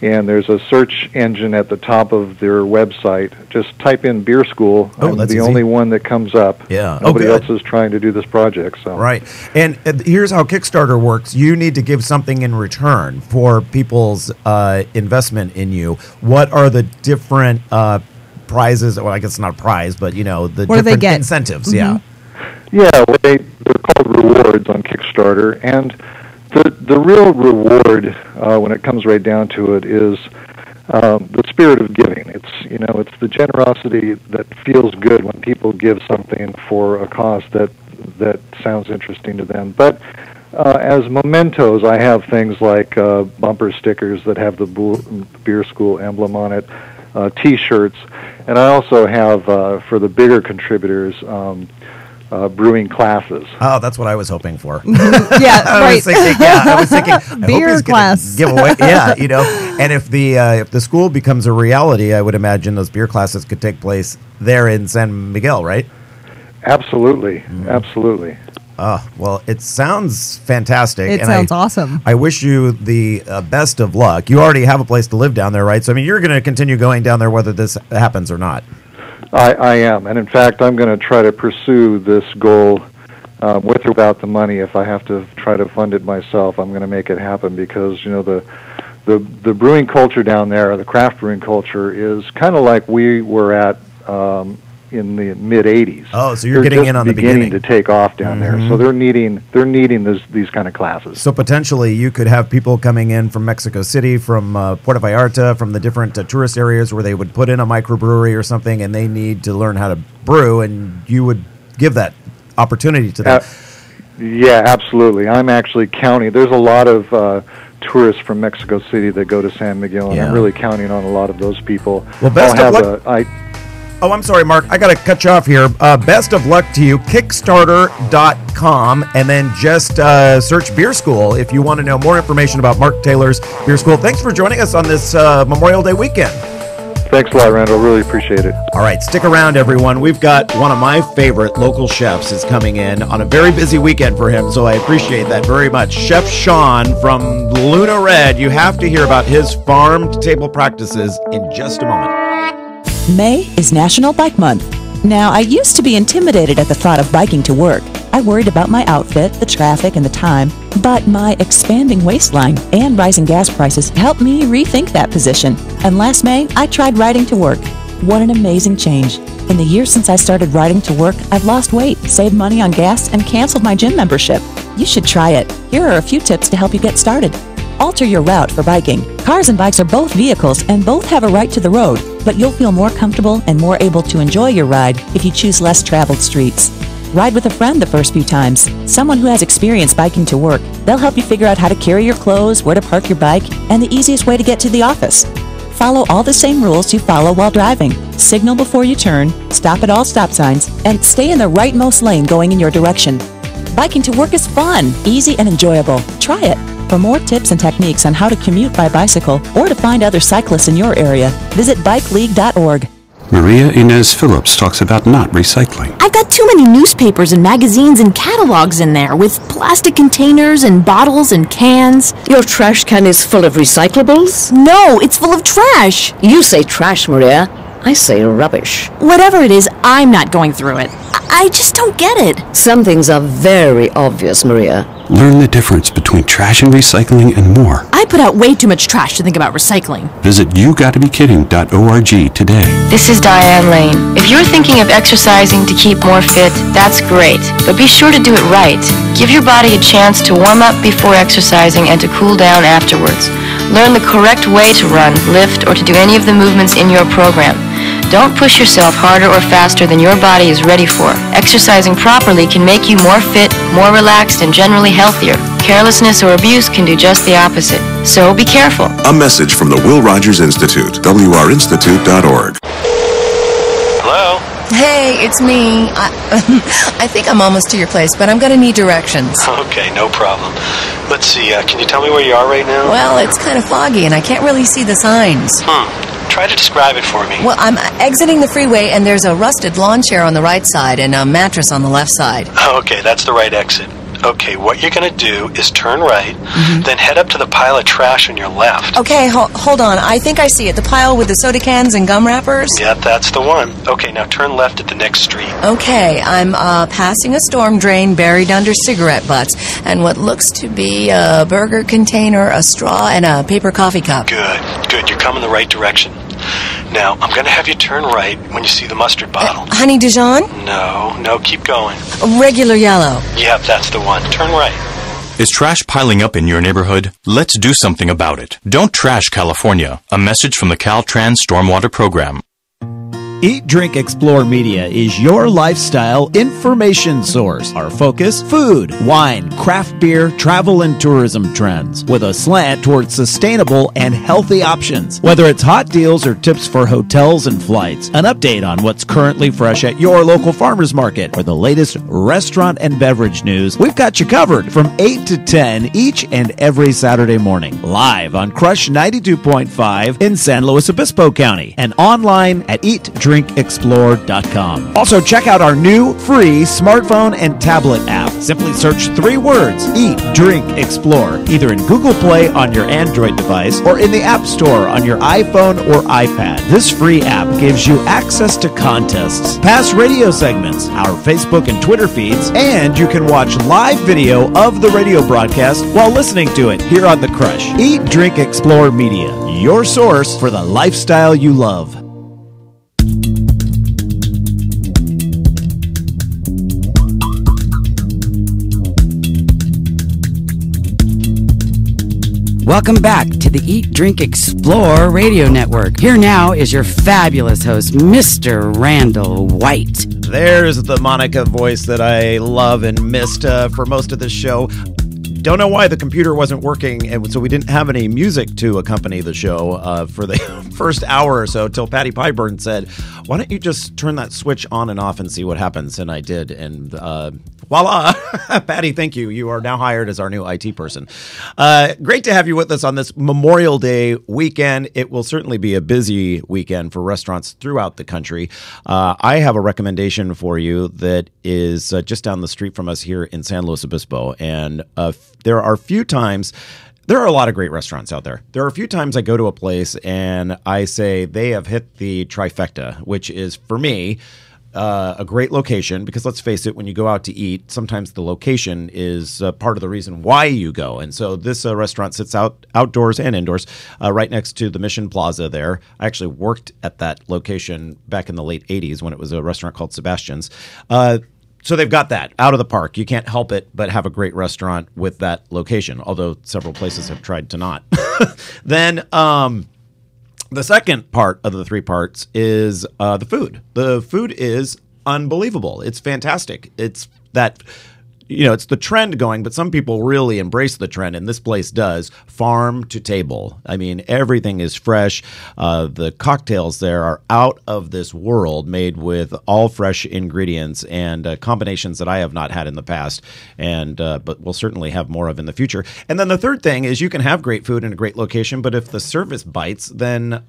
and there's a search engine at the top of their website. Just type in Beer School. I'm the only one that comes up. Yeah. Nobody else is trying to do this project. So. Right. And here's how Kickstarter works. You need to give something in return for people's investment in you. What are the different prizes? Well, I guess it's not a prize, but, the different incentives. Yeah. Yeah, they're called rewards on Kickstarter, and the real reward, when it comes right down to it, is the spirit of giving. It's the generosity that feels good when people give something for a cause that sounds interesting to them. But as mementos, I have things like bumper stickers that have the Beer School emblem on it, T-shirts, and I also have for the bigger contributors. Brewing classes. Oh, that's what I was hoping for. I was thinking beer class giveaway. Yeah, and if the school becomes a reality, I would imagine those beer classes could take place there in San Miguel, right? Absolutely, absolutely. Well, it sounds fantastic. It sounds awesome. I wish you the best of luck. You already have a place to live down there, right? So, you're going to continue going down there whether this happens or not. I am, and in fact, I'm going to try to pursue this goal with or without the money. If I have to try to fund it myself, I'm going to make it happen because the the brewing culture down there, the craft brewing culture, is kind of like we were at in the mid '80s. Oh, so you're getting in on the beginning to take off down there. So they're needing these kind of classes. So potentially you could have people coming in from Mexico City, from Puerto Vallarta, from the different tourist areas where they would put in a microbrewery or something, and they need to learn how to brew, and you would give that opportunity to them. Yeah, absolutely. I'm actually counting. There's a lot of tourists from Mexico City that go to San Miguel, and I'm really counting on a lot of those people. Well, best of luck. Oh, I'm sorry, Mark. I got to cut you off here. Best of luck to you. Kickstarter.com, and then just search Beer School if you want to know more information about Mark Taylor's Beer School. Thanks for joining us on this Memorial Day weekend. Thanks a lot, Randall. Really appreciate it. All right, stick around, everyone. We've got one of my favorite local chefs is coming in on a very busy weekend for him, so I appreciate that very much. Chef Shaun from Luna Red. You have to hear about his farm-to-table practices in just a moment. May is National Bike Month. Now, I used to be intimidated at the thought of biking to work. I worried about my outfit, the traffic, and the time, but my expanding waistline and rising gas prices helped me rethink that position. And last May, I tried riding to work. What an amazing change. In the year since I started riding to work, I've lost weight, saved money on gas, and canceled my gym membership. You should try it. Here are a few tips to help you get started. Alter your route for biking. Cars and bikes are both vehicles and both have a right to the road, but you'll feel more comfortable and more able to enjoy your ride if you choose less traveled streets. Ride with a friend the first few times, someone who has experience biking to work. They'll help you figure out how to carry your clothes, where to park your bike, and the easiest way to get to the office. Follow all the same rules you follow while driving. Signal before you turn, stop at all stop signs, and stay in the rightmost lane going in your direction. Biking to work is fun, easy, and enjoyable. Try it. For more tips and techniques on how to commute by bicycle or to find other cyclists in your area, visit bikeleague.org. Maria Inez Phillips talks about not recycling. I've got too many newspapers and magazines and catalogs in there with plastic containers and bottles and cans. Your trash can is full of recyclables? No, it's full of trash. You say trash, Maria. I say rubbish. Whatever it is, I'm not going through it. I just don't get it. Some things are very obvious, Maria. Learn the difference between trash and recycling and more. I put out way too much trash to think about recycling. Visit YouGottaBeKidding.org today. This is Diane Lane. If you're thinking of exercising to keep more fit, that's great. But be sure to do it right. Give your body a chance to warm up before exercising and to cool down afterwards. Learn the correct way to run, lift, or to do any of the movements in your program. Don't push yourself harder or faster than your body is ready for. Exercising properly can make you more fit, more relaxed, and generally healthier. Carelessness or abuse can do just the opposite. So be careful. A message from the Will Rogers Institute, wrinstitute.org. Hello? Hey, it's me. I think I'm almost to your place, but I'm going to need directions. Okay, no problem. Let's see, can you tell me where you are right now? Well, it's kind of foggy, and I can't really see the signs. Try to describe it for me. Well, I'm exiting the freeway, and there's a rusted lawn chair on the right side and a mattress on the left side. Okay, that's the right exit. Okay, what you're going to do is turn right, then head up to the pile of trash on your left. Okay, hold on. I think I see it. The pile with the soda cans and gum wrappers? Yeah, that's the one. Okay, now turn left at the next street. Okay, I'm passing a storm drain buried under cigarette butts and what looks to be a burger container, a straw, and a paper coffee cup. Good. You're coming the right direction. Now, I'm going to have you turn right when you see the mustard bottle. Honey Dijon? No, keep going. Regular yellow. Yep, that's the one. Turn right. Is trash piling up in your neighborhood? Let's do something about it. Don't trash California. A message from the Caltrans Stormwater Program. Eat, Drink, Explore Media is your lifestyle information source. Our focus, food, wine, craft beer, travel, and tourism trends, with a slant towards sustainable and healthy options. Whether it's hot deals or tips for hotels and flights, an update on what's currently fresh at your local farmers market, or the latest restaurant and beverage news, we've got you covered from 8 to 10 each and every Saturday morning. Live on Crush 92.5 in San Luis Obispo County and online at eatdrinkexplore.com. Also, check out our new free smartphone and tablet app Simply search 3 words, Eat, Drink, Explore, either in Google Play on your Android device or in the App Store on your iPhone or iPad. This free app gives you access to contests, past radio segments, our Facebook and Twitter feeds, and you can watch live video of the radio broadcast while listening to it here on The Crush. Eat, Drink, Explore Media, your source for the lifestyle you love. Welcome back to the Eat, Drink, Explore radio network. Here now is your fabulous host, Mr. Randall White. There's the Monica voice that I love and missed for most of this show. Don't know why the computer wasn't working, and so we didn't have any music to accompany the show for the first hour or so, till Patty Pyburn said, why don't you just turn that switch on and off and see what happens? And I did, and voila. Patty, thank you. You are now hired as our new IT person. Great to have you with us on this Memorial Day weekend. It will certainly be a busy weekend for restaurants throughout the country. I have a recommendation for you that is just down the street from us here in San Luis Obispo, and there are a lot of great restaurants out there. There are a few times I go to a place and I say they have hit the trifecta, which is, for me, a great location, because let's face it, when you go out to eat, sometimes the location is part of the reason why you go. And so this restaurant sits outdoors and indoors right next to the Mission Plaza there. I actually worked at that location back in the late 80s when it was a restaurant called Sebastian's. So they've got that out of the park. You can't help it but have a great restaurant with that location, although several places have tried to not. Then the second part of the 3 parts is the food. The food is unbelievable. It's fantastic. It's that, it's the trend going, but some people really embrace the trend, and this place does. Farm to table. I mean, everything is fresh. The cocktails there are out of this world, made with all fresh ingredients and combinations that I have not had in the past, and but we'll certainly have more of in the future. And then the third thing is, you can have great food in a great location, but if the service bites, then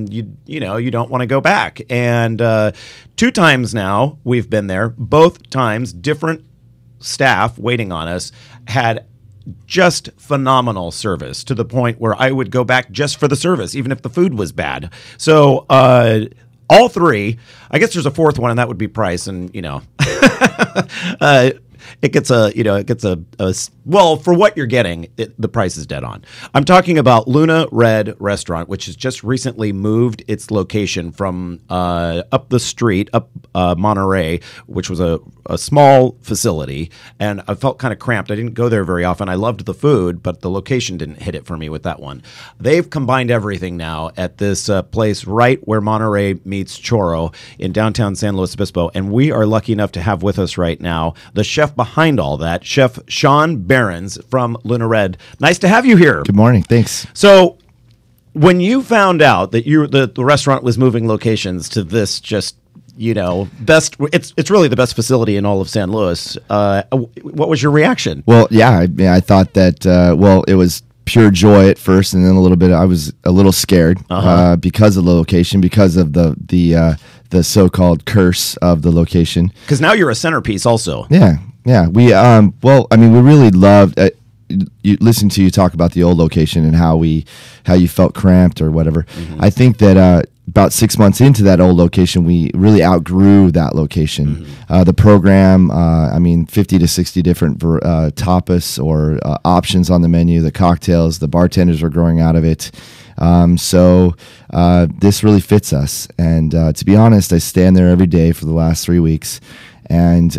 you don't want to go back. And 2 times now we've been there. Both times different staff waiting on us had just phenomenal service, to the point where I would go back just for the service, even if the food was bad. So all 3, I guess there's a 4th one, and that would be price. And it gets well, for what you're getting, the price is dead on. I'm talking about Luna Red Restaurant, which has just recently moved its location from up the street, up Monterey, which was a small facility, and I felt kind of cramped. I didn't go there very often. I loved the food, but the location didn't hit it for me with that one. They've combined everything now at this place right where Monterey meets Choro in downtown San Luis Obispo, and we are lucky enough to have with us right now the chef behind all that, Chef Shaun Behrens from Luna Red. Nice to have you here. Good morning. Thanks. So when you found out that the restaurant was moving locations to this best, it's really the best facility in all of San Luis, what was your reaction? Well, yeah, I thought that, it was pure joy at first, and then I was a little scared because of the location, because of the so-called curse of the location. Because now you're a centerpiece also. Yeah. We we really loved. You listen to you talk about the old location and how you felt cramped or whatever. Mm-hmm. I think that about 6 months into that old location, we really outgrew that location. Mm-hmm. The program, 50 to 60 different tapas or options on the menu. The cocktails, the bartenders were growing out of it. So this really fits us. And to be honest, I stand there every day for the last 3 weeks, and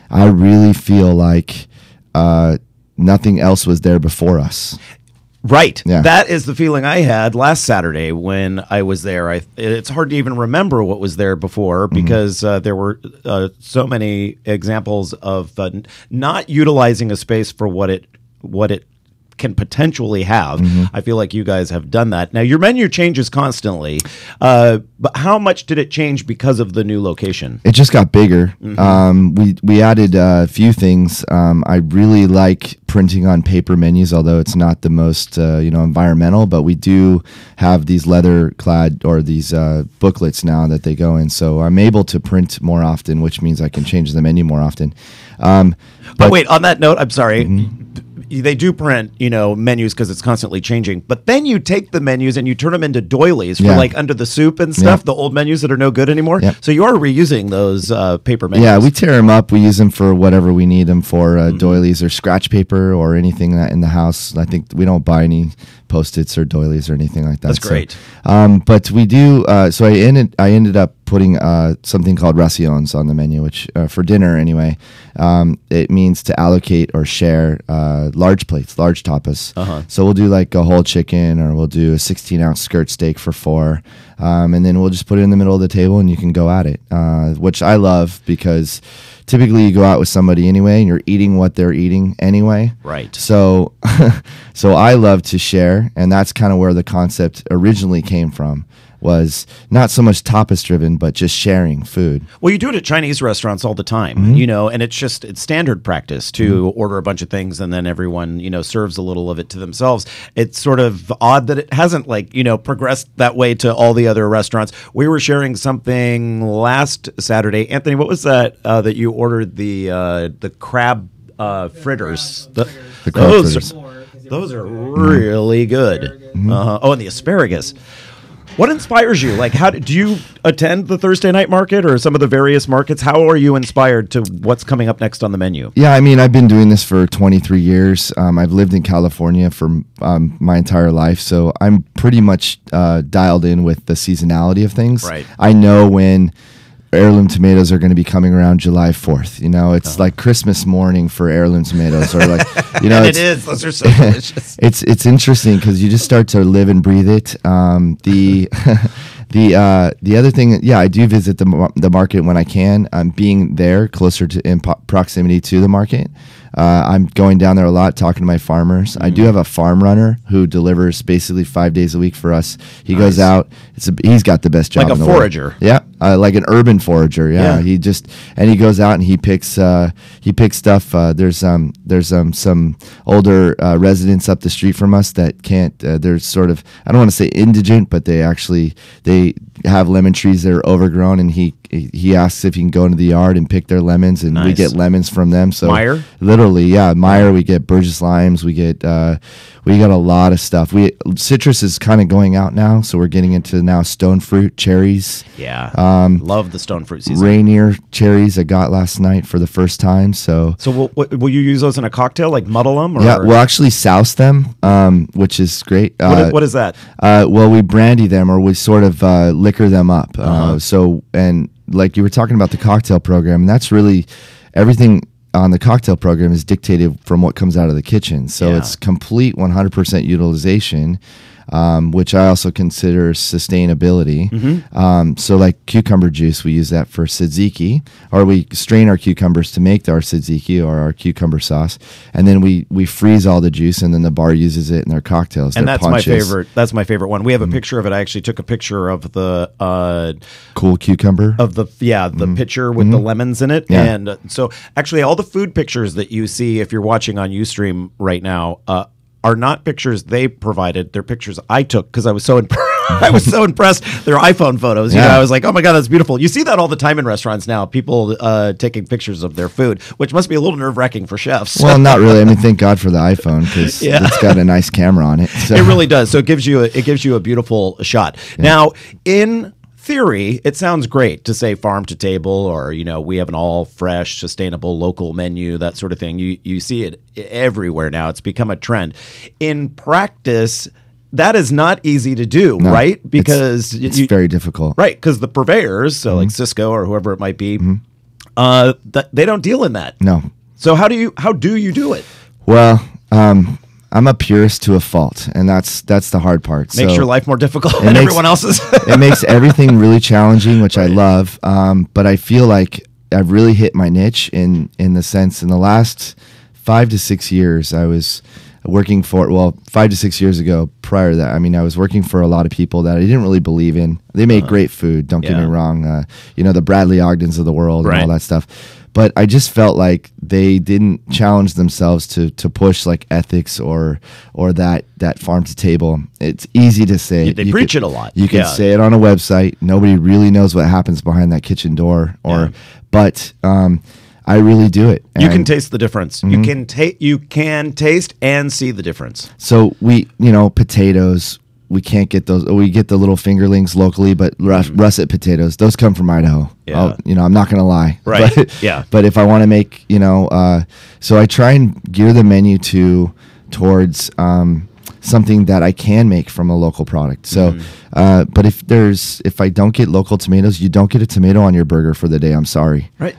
I really feel like nothing else was there before us. Right. Yeah. That is the feeling I had last Saturday when I was there. It's hard to even remember what was there before, because there were so many examples of not utilizing a space for what it can potentially have. Mm-hmm. I feel like you guys have done that. Now, your menu changes constantly, but how much did it change because of the new location? It just got bigger. Mm-hmm. We added a few things. I really like printing on paper menus, although it's not the most environmental, but we do have these leather clad or these booklets now that they go in, so I'm able to print more often, which means I can change the menu more often. But wait, on that note, I'm sorry. They do print, menus because it's constantly changing. But then you take the menus and you turn them into doilies for like under the soup and stuff, the old menus that are no good anymore. Yep. So you are reusing those paper menus. Yeah, we tear them up. We use them for whatever we need them for, doilies or scratch paper or anything that in the house. I think we don't buy any Post-its or doilies or anything like that. That's great. But we do. So I ended up putting something called raciones on the menu, which for dinner anyway, it means to allocate or share large plates, large tapas. So we'll do like a whole chicken, or we'll do a 16-ounce skirt steak for 4, and then we'll just put it in the middle of the table and you can go at it, which I love because typically you go out with somebody anyway and you're eating what they're eating anyway. Right. So so I love to share, and that's kind of where the concept originally came from. Was not so much tapas driven, but just sharing food. Well, you do it at Chinese restaurants all the time, and it's standard practice to order a bunch of things and then everyone, serves a little of it to themselves. It's sort of odd that it hasn't progressed that way to all the other restaurants. We were sharing something last Saturday. Anthony, what was that that you ordered? The crab fritters. The crab fritters. Those are really good. Oh, and the asparagus. What inspires you? How do you attend the Thursday night market or some of the various markets? How are you inspired to what's coming up next on the menu? Yeah, I mean, I've been doing this for 23 years. I've lived in California for my entire life, so I'm pretty much dialed in with the seasonality of things. Right. I know when heirloom tomatoes are going to be coming around July 4th. It's like Christmas morning for heirloom tomatoes, or and it is. Those are so delicious. It's interesting because you just start to live and breathe it. The other thing, I do visit the market when I can. I'm being there closer to in proximity to the market. I'm going down there a lot, talking to my farmers. I do have a farm runner who delivers basically 5 days a week for us. He goes out. He's got the best job like in a the forager. World. Yeah, like an urban forager. Yeah, he goes out and he picks stuff. There's some older residents up the street from us that can't. They're sort of, I don't want to say indigent, but they have lemon trees that are overgrown, and he asks if he can go into the yard and pick their lemons, and we get lemons from them. So Meyer? Literally, yeah, Meyer. We get Burgess limes. We got a lot of stuff. Citrus is kind of going out now, so we're getting into now stone fruit, cherries. Yeah, love the stone fruit season. Rainier cherries I got last night for the first time. So will you use those in a cocktail, like muddle them? Or? Yeah, we'll actually souse them, which is great. What is that? Well, we brandy them, or we sort of liquor them up. And like you were talking about the cocktail program, and that's really everything on the cocktail program is dictated from what comes out of the kitchen. So it's complete 100% utilization, which I also consider sustainability. So like cucumber juice, we use that for tzatziki, or we strain our cucumbers to make our tzatziki or our cucumber sauce, and then we freeze all the juice, and then the bar uses it in their cocktails. And their that's punches. my favorite. That's my favorite one. We have a picture of it. I actually took a picture of the cool cucumber of the pitcher with the lemons in it. Yeah. And so actually all the food pictures that you see if you're watching on Ustream right now are not pictures they provided. They're pictures I took because I was so I was so impressed. They're iPhone photos. I was like, oh my God, that's beautiful. You see that all the time in restaurants now, people taking pictures of their food, which must be a little nerve-wracking for chefs. Well, not really. I mean, thank God for the iPhone because it's got a nice camera on it. So. It really does. So it gives you a beautiful shot. Yeah. Now, in theory, it sounds great to say farm to table, or we have an all fresh, sustainable, local menu, that sort of thing. You see it everywhere now. It's become a trend. In practice, that is not easy to do, right? Because it's very difficult, right? Because the purveyors, so like Cisco or whoever it might be, they don't deal in that. No. So how do you do it? Well, I'm a purist to a fault, and that's the hard part. Makes your life more difficult than everyone else's. It makes everything really challenging, which I love. But I feel like I've really hit my niche in the sense in the last 5 to 6 years I was working for, 5 to 6 years ago, prior to that, I mean, I was working for a lot of people that I didn't really believe in. They made great food, don't get me wrong. The Bradley Ogdens of the world and all that stuff. But I just felt like they didn't challenge themselves to push like ethics or that farm to table. It's easy to say. They preach it a lot. You can say it on a website. Nobody really knows what happens behind that kitchen door. But I really do it. You can taste the difference. You can taste and see the difference. So potatoes, we can't get those. We get the little fingerlings locally, but russet potatoes, those come from Idaho. Yeah. I'm not going to lie. Right. But, yeah. But if I want to make, so I try and gear the menu towards something that I can make from a local product. So, but if I don't get local tomatoes, you don't get a tomato on your burger for the day. I'm sorry. Right.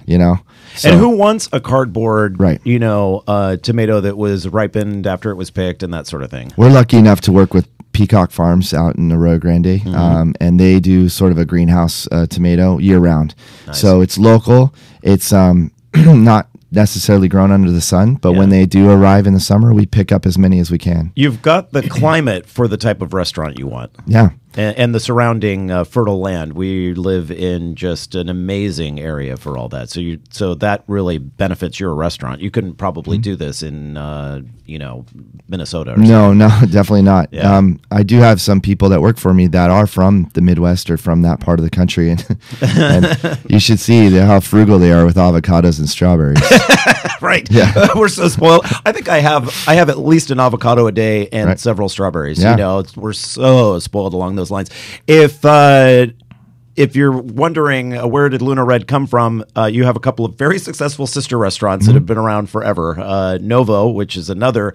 So, and who wants a cardboard, right. Tomato that was ripened after it was picked and that sort of thing? We're lucky enough to work with Peacock Farms out in Arroyo Grande, and they do sort of a greenhouse tomato year round. Nice. So it's local. It's not necessarily grown under the sun, but when they do arrive in the summer, we pick up as many as we can. You've got the climate for the type of restaurant you want. Yeah. And the surrounding fertile land. We live in just an amazing area for all that. So that really benefits your restaurant. You couldn't probably do this in Minnesota. Or no, definitely not. Yeah. I do have some people that work for me that are from the Midwest or from that part of the country, and you should see how frugal they are with avocados and strawberries. Right. Yeah. We're so spoiled. I think I have at least an avocado a day and several strawberries. Yeah. We're so spoiled along those lines. If you're wondering where did Luna Red come from, you have a couple of very successful sister restaurants that have been around forever. Novo, which is another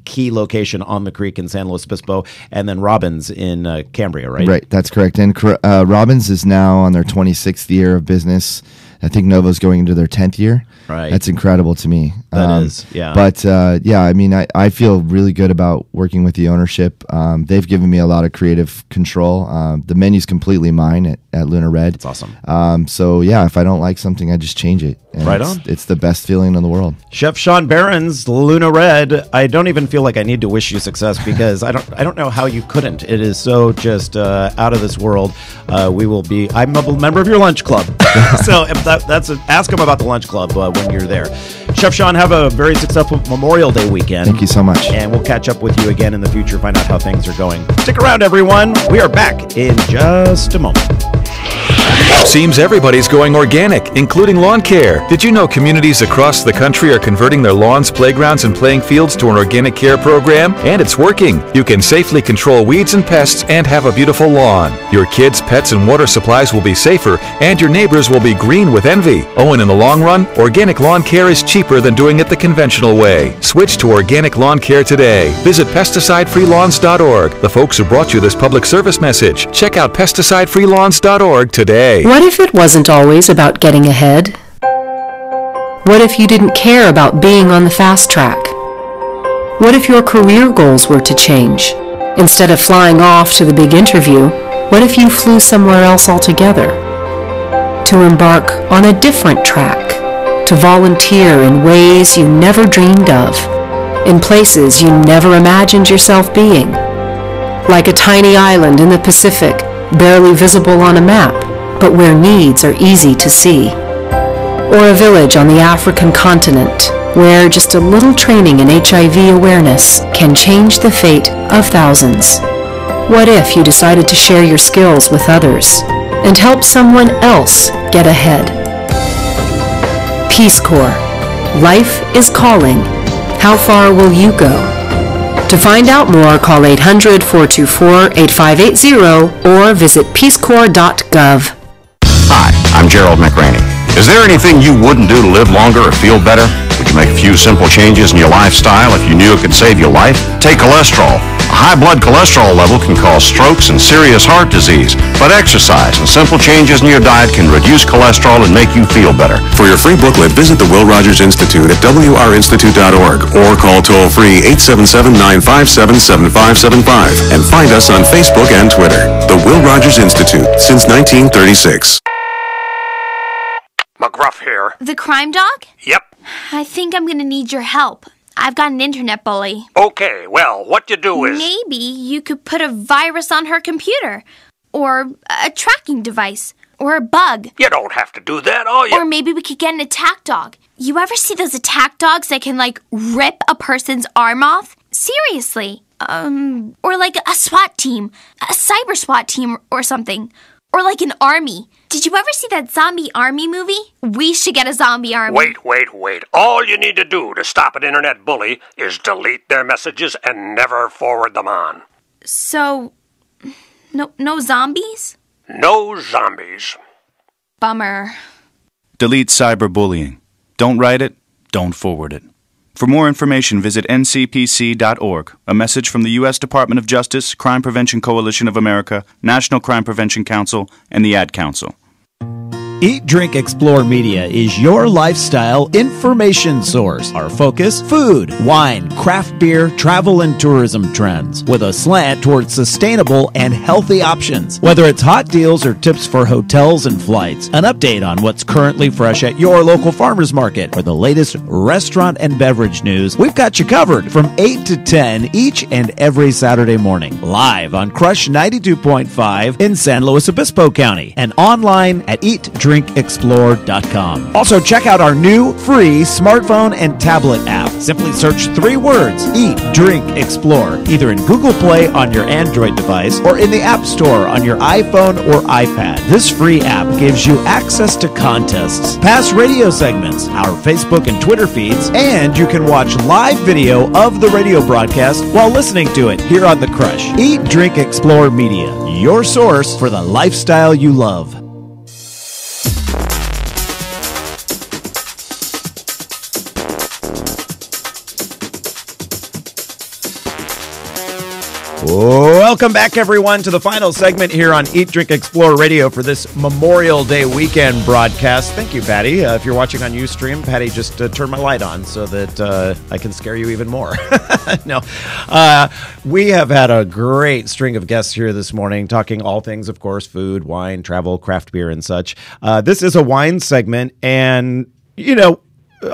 key location on the creek in San Luis Obispo, and then Robbins in Cambria, right? Right, that's correct. And Robbins is now on their 26th year of business. I think Novo's going into their 10th year. Right. That's incredible to me. That is, yeah. But, I feel really good about working with the ownership. They've given me a lot of creative control. The menu's completely mine at Luna Red. That's awesome. If I don't like something, I just change it. And right on. It's the best feeling in the world. Chef Shaun Behrens, Luna Red. I don't even feel like I need to wish you success because I don't know how you couldn't. It is so just out of this world. I'm a member of your lunch club. So ask them about the lunch club when you're there. Chef Shaun, have a very successful Memorial Day weekend. Thank you so much. And we'll catch up with you again in the future, find out how things are going. Stick around, everyone. We are back in just a moment. Seems everybody's going organic, including lawn care. Did you know communities across the country are converting their lawns, playgrounds, and playing fields to an organic care program? And it's working. You can safely control weeds and pests and have a beautiful lawn. Your kids, pets, and water supplies will be safer, and your neighbors will be green with envy. Oh, and in the long run, organic lawn care is cheaper than doing it the conventional way. Switch to organic lawn care today. Visit pesticidefreelawns.org. The folks who brought you this public service message. Check out pesticidefreelawns.org today. What if it wasn't always about getting ahead? What if you didn't care about being on the fast track? What if your career goals were to change? Instead of flying off to the big interview, what if you flew somewhere else altogether? To embark on a different track, to volunteer in ways you never dreamed of, in places you never imagined yourself being. Like a tiny island in the Pacific, barely visible on a map, but where needs are easy to see. Or a village on the African continent, where just a little training in HIV awareness can change the fate of thousands. What if you decided to share your skills with others and help someone else get ahead? Peace Corps. Life is calling. How far will you go? To find out more, call 800-424-8580 or visit peacecorps.gov. Hi, I'm Gerald McRaney. Is there anything you wouldn't do to live longer or feel better? Would you make a few simple changes in your lifestyle if you knew it could save your life? Take cholesterol. A high blood cholesterol level can cause strokes and serious heart disease, but exercise and simple changes in your diet can reduce cholesterol and make you feel better. For your free booklet, visit the Will Rogers Institute at wrinstitute.org or call toll-free 877-957-7575 and find us on Facebook and Twitter. The Will Rogers Institute, since 1936. McGruff here. The crime dog? Yep. I think I'm gonna need your help. I've got an internet bully. Okay, well, what you do is... Maybe you could put a virus on her computer. Or a tracking device. Or a bug. You don't have to do that, all you... Or maybe we could get an attack dog. You ever see those attack dogs that can, rip a person's arm off? Seriously. Or like a SWAT team. A cyber SWAT team or something. Or like an army. Did you ever see that zombie army movie? We should get a zombie army. Wait. All you need to do to stop an internet bully is delete their messages and never forward them on. So, no zombies? No zombies. Bummer. Delete cyberbullying. Don't write it, don't forward it. For more information, visit ncpc.org. A message from the U.S. Department of Justice, Crime Prevention Coalition of America, National Crime Prevention Council, and the Ad Council. Eat, Drink, Explore Media is your lifestyle information source. Our focus, food, wine, craft beer, travel, and tourism trends, with a slant towards sustainable and healthy options. Whether it's hot deals or tips for hotels and flights, an update on what's currently fresh at your local farmers market, or the latest restaurant and beverage news, we've got you covered from 8 to 10 each and every Saturday morning. Live on Crush 92.5 in San Luis Obispo County and online at eatdrinkexplore.com. Also, check out our new free smartphone and tablet app. Simply search 3 words, Eat, Drink, Explore, either in Google Play on your Android device or in the App Store on your iPhone or iPad. This free app gives you access to contests, past radio segments, our Facebook and Twitter feeds, and you can watch live video of the radio broadcast while listening to it here on The Crush. Eat, Drink, Explore Media, your source for the lifestyle you love. Welcome back, everyone, to the final segment here on Eat, Drink, Explore Radio for this Memorial Day weekend broadcast. Thank you, Patty. If you're watching on Ustream, Patty just turned my light on so that I can scare you even more. No, we have had a great string of guests here this morning, talking all things, of course, food, wine, travel, craft beer, and such. This is a wine segment, and, you know,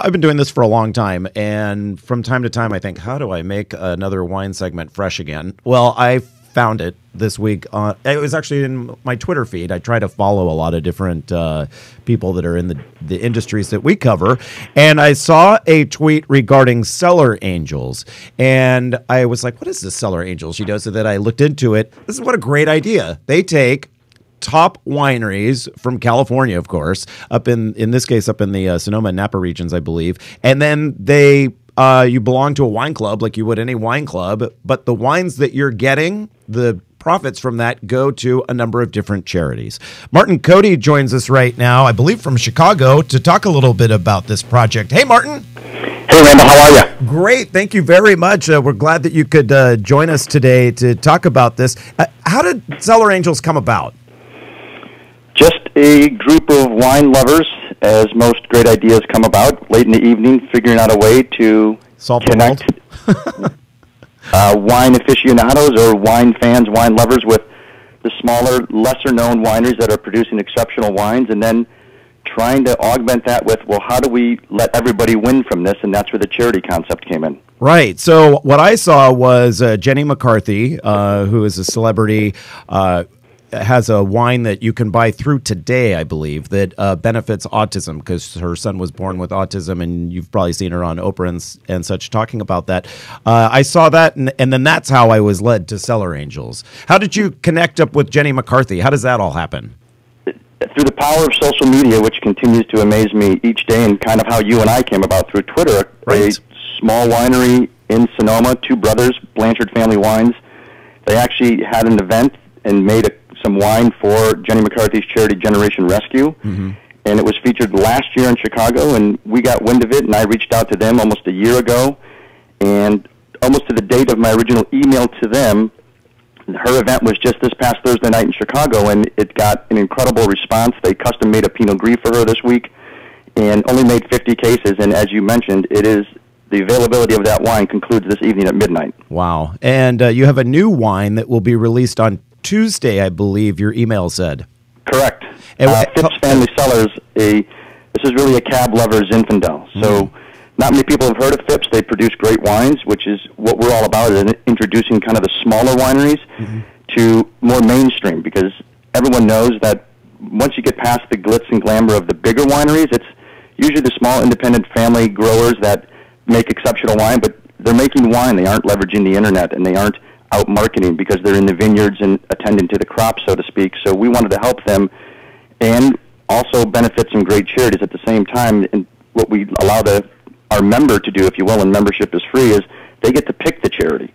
I've been doing this for a long time, and from time to time I think, how do I make another wine segment fresh again? Well, I found it this week. It was actually in my Twitter feed. I try to follow a lot of different people that are in the industries that we cover, and I saw a tweet regarding Cellar Angels, and I was like, what is this Cellar Angels? You know, so that I looked into it. This is what a great idea. They take top wineries from California, of course, up in this case, up in the Sonoma and Napa regions, I believe. And then they, you belong to a wine club like you would any wine club, but the wines that you're getting, the profits from that go to a number of different charities. Martin Cody joins us right now, I believe from Chicago, to talk a little bit about this project. Hey, Martin. Hey, Randall, how are you? Great. Thank you very much. We're glad that you could join us today to talk about this. How did Cellar Angels come about? Just a group of wine lovers, as most great ideas come about, late in the evening, figuring out a way to connect wine aficionados or wine fans, wine lovers with the smaller, lesser-known wineries that are producing exceptional wines, and then trying to augment that with, well, how do we let everybody win from this? And that's where the charity concept came in. Right. So what I saw was Jenny McCarthy, who is a celebrity, has a wine that you can buy through today, I believe, that benefits autism, because her son was born with autism, and you've probably seen her on Oprah and such talking about that. I saw that, and then that's how I was led to Cellar Angels. How did you connect up with Jenny McCarthy? How does that all happen? Through the power of social media, which continues to amaze me each day, and kind of how you and I came about through Twitter. Right. A small winery in Sonoma, 2 brothers, Blanchard Family Wines. They actually had an event and made some wine for Jenny McCarthy's charity Generation Rescue, and it was featured last year in Chicago, and we got wind of it, and I reached out to them almost a year ago, and almost to the date of my original email to them, her event was just this past Thursday night in Chicago, and it got an incredible response. They custom-made a Pinot Gris for her this week, and only made 50 cases, and as you mentioned, the availability of that wine concludes this evening at midnight. Wow. And you have a new wine that will be released on Tuesday, I believe your email said. Correct. Phipps Family Cellars, this is really a cab lover's infidel. So not many people have heard of Phipps. They produce great wines, which is what we're all about, is introducing kind of the smaller wineries to more mainstream, because everyone knows that once you get past the glitz and glamour of the bigger wineries, it's usually the small independent family growers that make exceptional wine, but they're making wine. They aren't leveraging the internet, and they aren't out marketing because they're in the vineyards and attending to the crops, so to speak. So we wanted to help them and also benefit some great charities at the same time. And what we allow our member to do, if you will, and membership is free, is they get to pick the charity.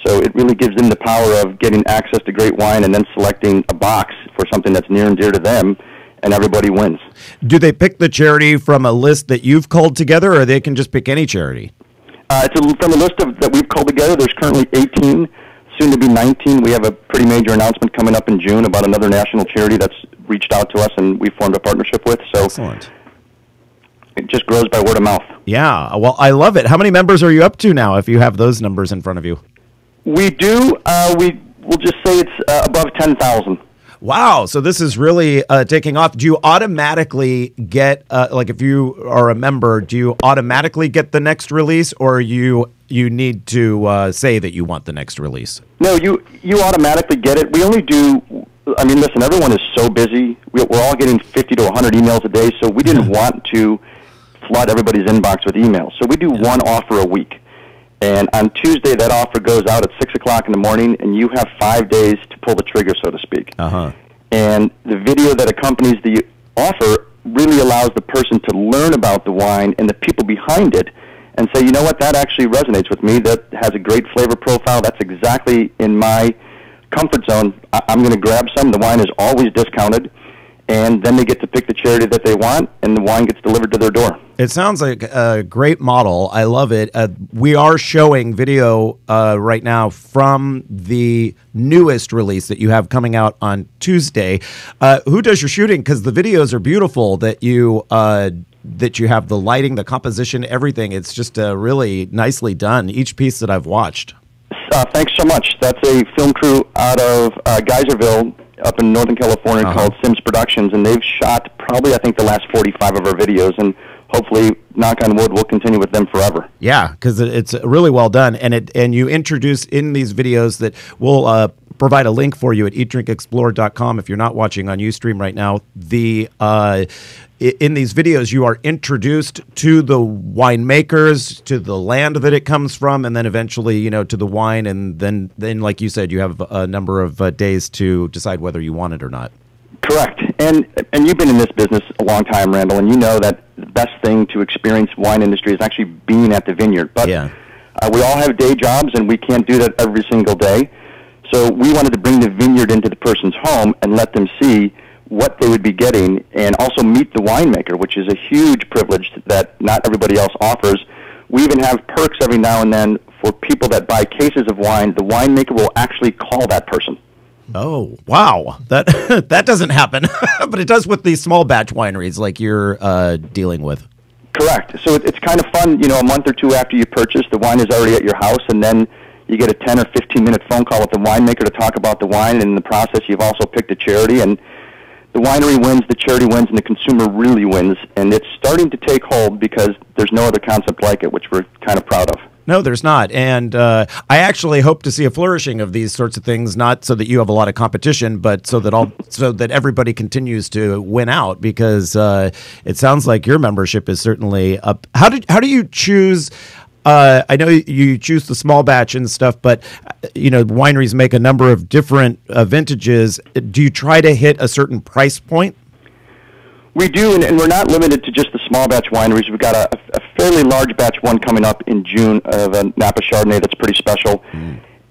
So it really gives them the power of getting access to great wine and then selecting a box for something that's near and dear to them, and everybody wins. Do they pick the charity from a list that you've culled together, or they can just pick any charity? It's from a list that we've culled together. There's currently 18, soon to be 19. We have a pretty major announcement coming up in June about another national charity that's reached out to us and we formed a partnership with. So excellent. It just grows by word of mouth. Yeah, well, I love it. How many members are you up to now, if you have those numbers in front of you? We do. We'll just say it's above 10,000. Wow, so this is really taking off. Do you automatically get, like if you are a member, do you automatically get the next release, or you need to say that you want the next release? No, you automatically get it. We only do, I mean, listen, everyone is so busy. We're all getting 50 to 100 emails a day, so we didn't want to flood everybody's inbox with emails. So we do one offer a week. And on Tuesday, that offer goes out at 6 o'clock in the morning, and you have 5 days to pull the trigger, so to speak. And the video that accompanies the offer really allows the person to learn about the wine and the people behind it and say, you know what, that actually resonates with me. That has a great flavor profile. That's exactly in my comfort zone. I'm going to grab some. The wine is always discounted. And then they get to pick the charity that they want, and the wine gets delivered to their door. It sounds like a great model. I love it. We are showing video right now from the newest release that you have coming out on Tuesday. Who does your shooting? Because the videos are beautiful that you have the lighting, the composition, everything. It's just really nicely done, each piece that I've watched. Thanks so much. That's a film crew out of Geyserville, up in Northern California, called Sims Productions, and they've shot probably, I think, the last 45 of our videos, and hopefully, knock on wood, we'll continue with them forever. Yeah, because it's really well done, and you introduce in these videos that we'll provide a link for you at eatdrinkexplore.com if you're not watching on Ustream right now. In these videos, you are introduced to the winemakers, to the land that it comes from, and then eventually, to the wine. And then, like you said, you have a number of days to decide whether you want it or not. Correct. And you've been in this business a long time, Randall, and you know that the best thing to experience wine industry is actually being at the vineyard. But we all have day jobs, and we can't do that every single day. So we wanted to bring the vineyard into the person's home and let them see what they would be getting, and also meet the winemaker, which is a huge privilege that not everybody else offers. We even have perks every now and then for people that buy cases of wine. The winemaker will actually call that person. Oh, wow. That doesn't happen, but it does with these small batch wineries like you're dealing with. Correct. So it's kind of fun, a month or two after you purchase, the wine is already at your house, and then you get a 10 or 15-minute phone call with the winemaker to talk about the wine, and in the process, you've also picked a charity, and the winery wins, the charity wins, and the consumer really wins. And it's starting to take hold because there's no other concept like it, which we're kind of proud of. No, there's not. And I actually hope to see a flourishing of these sorts of things, not so that you have a lot of competition, but so that everybody continues to win out, because it sounds like your membership is certainly up. How do you choose? I know you choose the small batch and stuff, but wineries make a number of different vintages. Do you try to hit a certain price point? We do, and we're not limited to just the small batch wineries. We've got a fairly large batch one coming up in June of a Napa Chardonnay that's pretty special.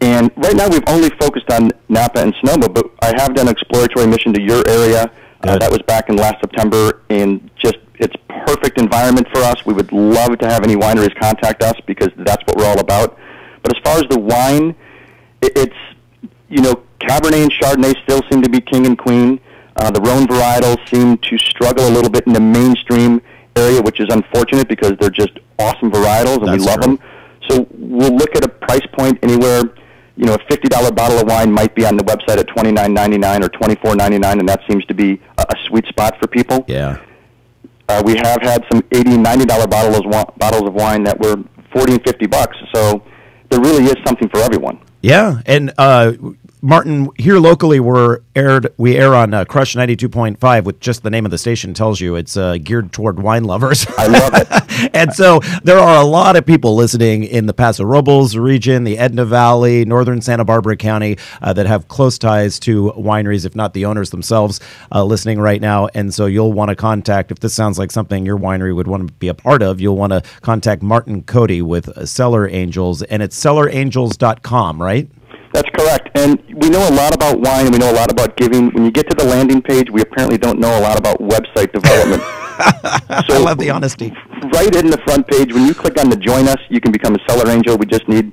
And right now we've only focused on Napa and Sonoma, but I have done an exploratory mission to your area. That was back in last September, and it's perfect environment for us. We would love to have any wineries contact us because that's what we're all about. But as far as the wine, it's, Cabernet and Chardonnay still seem to be king and queen. The Rhone varietals seem to struggle a little bit in the mainstream area, which is unfortunate because they're just awesome varietals and we love them. So we'll look at a price point anywhere. A $50 bottle of wine might be on the website at $29.99 or $24.99, and that seems to be a sweet spot for people. Yeah. We have had some $80 and $90 bottles of wine that were $40 and $50. So there really is something for everyone. Yeah, and Martin, here locally we air on Crush 92.5, which just the name of the station tells you it's geared toward wine lovers. I love it. And so there are a lot of people listening in the Paso Robles region, the Edna Valley, northern Santa Barbara County that have close ties to wineries, if not the owners themselves, listening right now. And so you'll want to contact, if this sounds like something your winery would want to be a part of, you'll want to contact Martin Cody with Cellar Angels, and it's cellarangels.com, right? That's correct. And we know a lot about wine, and we know a lot about giving. When you get to the landing page, we apparently don't know a lot about website development. So I love the honesty. Right in the front page, when you click on the Join Us, you can become a Cellar Angel. We just need,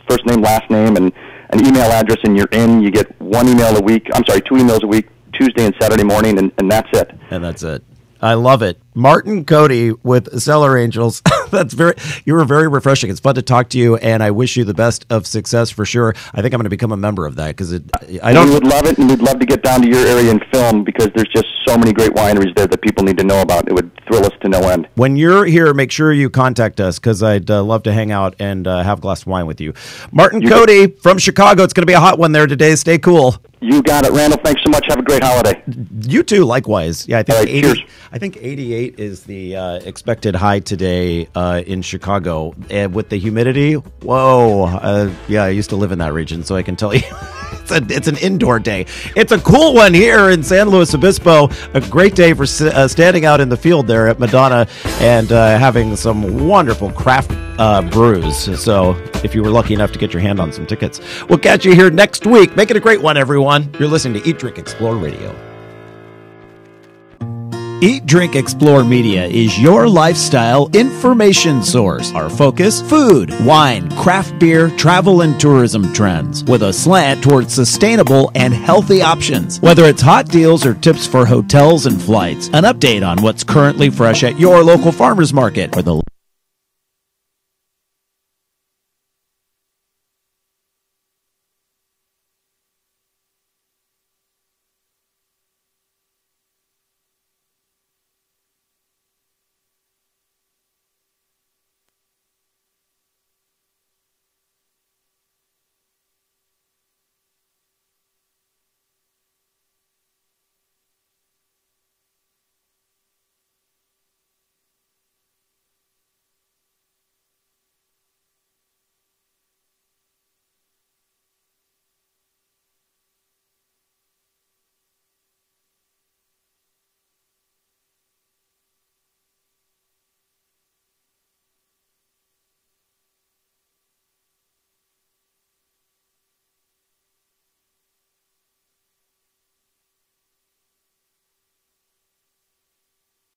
first name, last name, and an email address, and you're in. You get 2 emails a week, Tuesday and Saturday morning, and that's it. And that's it. I love it. Martin Cody with Cellar Angels. You were very refreshing. It's fun to talk to you, and I wish you the best of success for sure. I think I'm going to become a member of that because We would love it, and we'd love to get down to your area and film because there's just so many great wineries there that people need to know about. It would thrill us to no end. When you're here, make sure you contact us because I'd love to hang out and have a glass of wine with you. Martin Cody from Chicago. It's going to be a hot one there today. Stay cool. You got it, Randall. Thanks so much. Have a great holiday. You too, likewise. Yeah, I think Cheers. 88 is the expected high today in Chicago, and with the humidity. Whoa, yeah, I used to live in that region, so I can tell you. It's an indoor day. It's a cool one here in San Luis Obispo. A great day for standing out in the field there at Madonna and having some wonderful craft brews. So if you were lucky enough to get your hand on some tickets, we'll catch you here next week. Make it a great one, everyone. You're listening to Eat, Drink, Explore Radio. Eat, Drink, Explore Media is your lifestyle information source. Our focus, food, wine, craft beer, travel, and tourism trends, with a slant towards sustainable and healthy options. Whether it's hot deals or tips for hotels and flights, an update on what's currently fresh at your local farmer's market, or the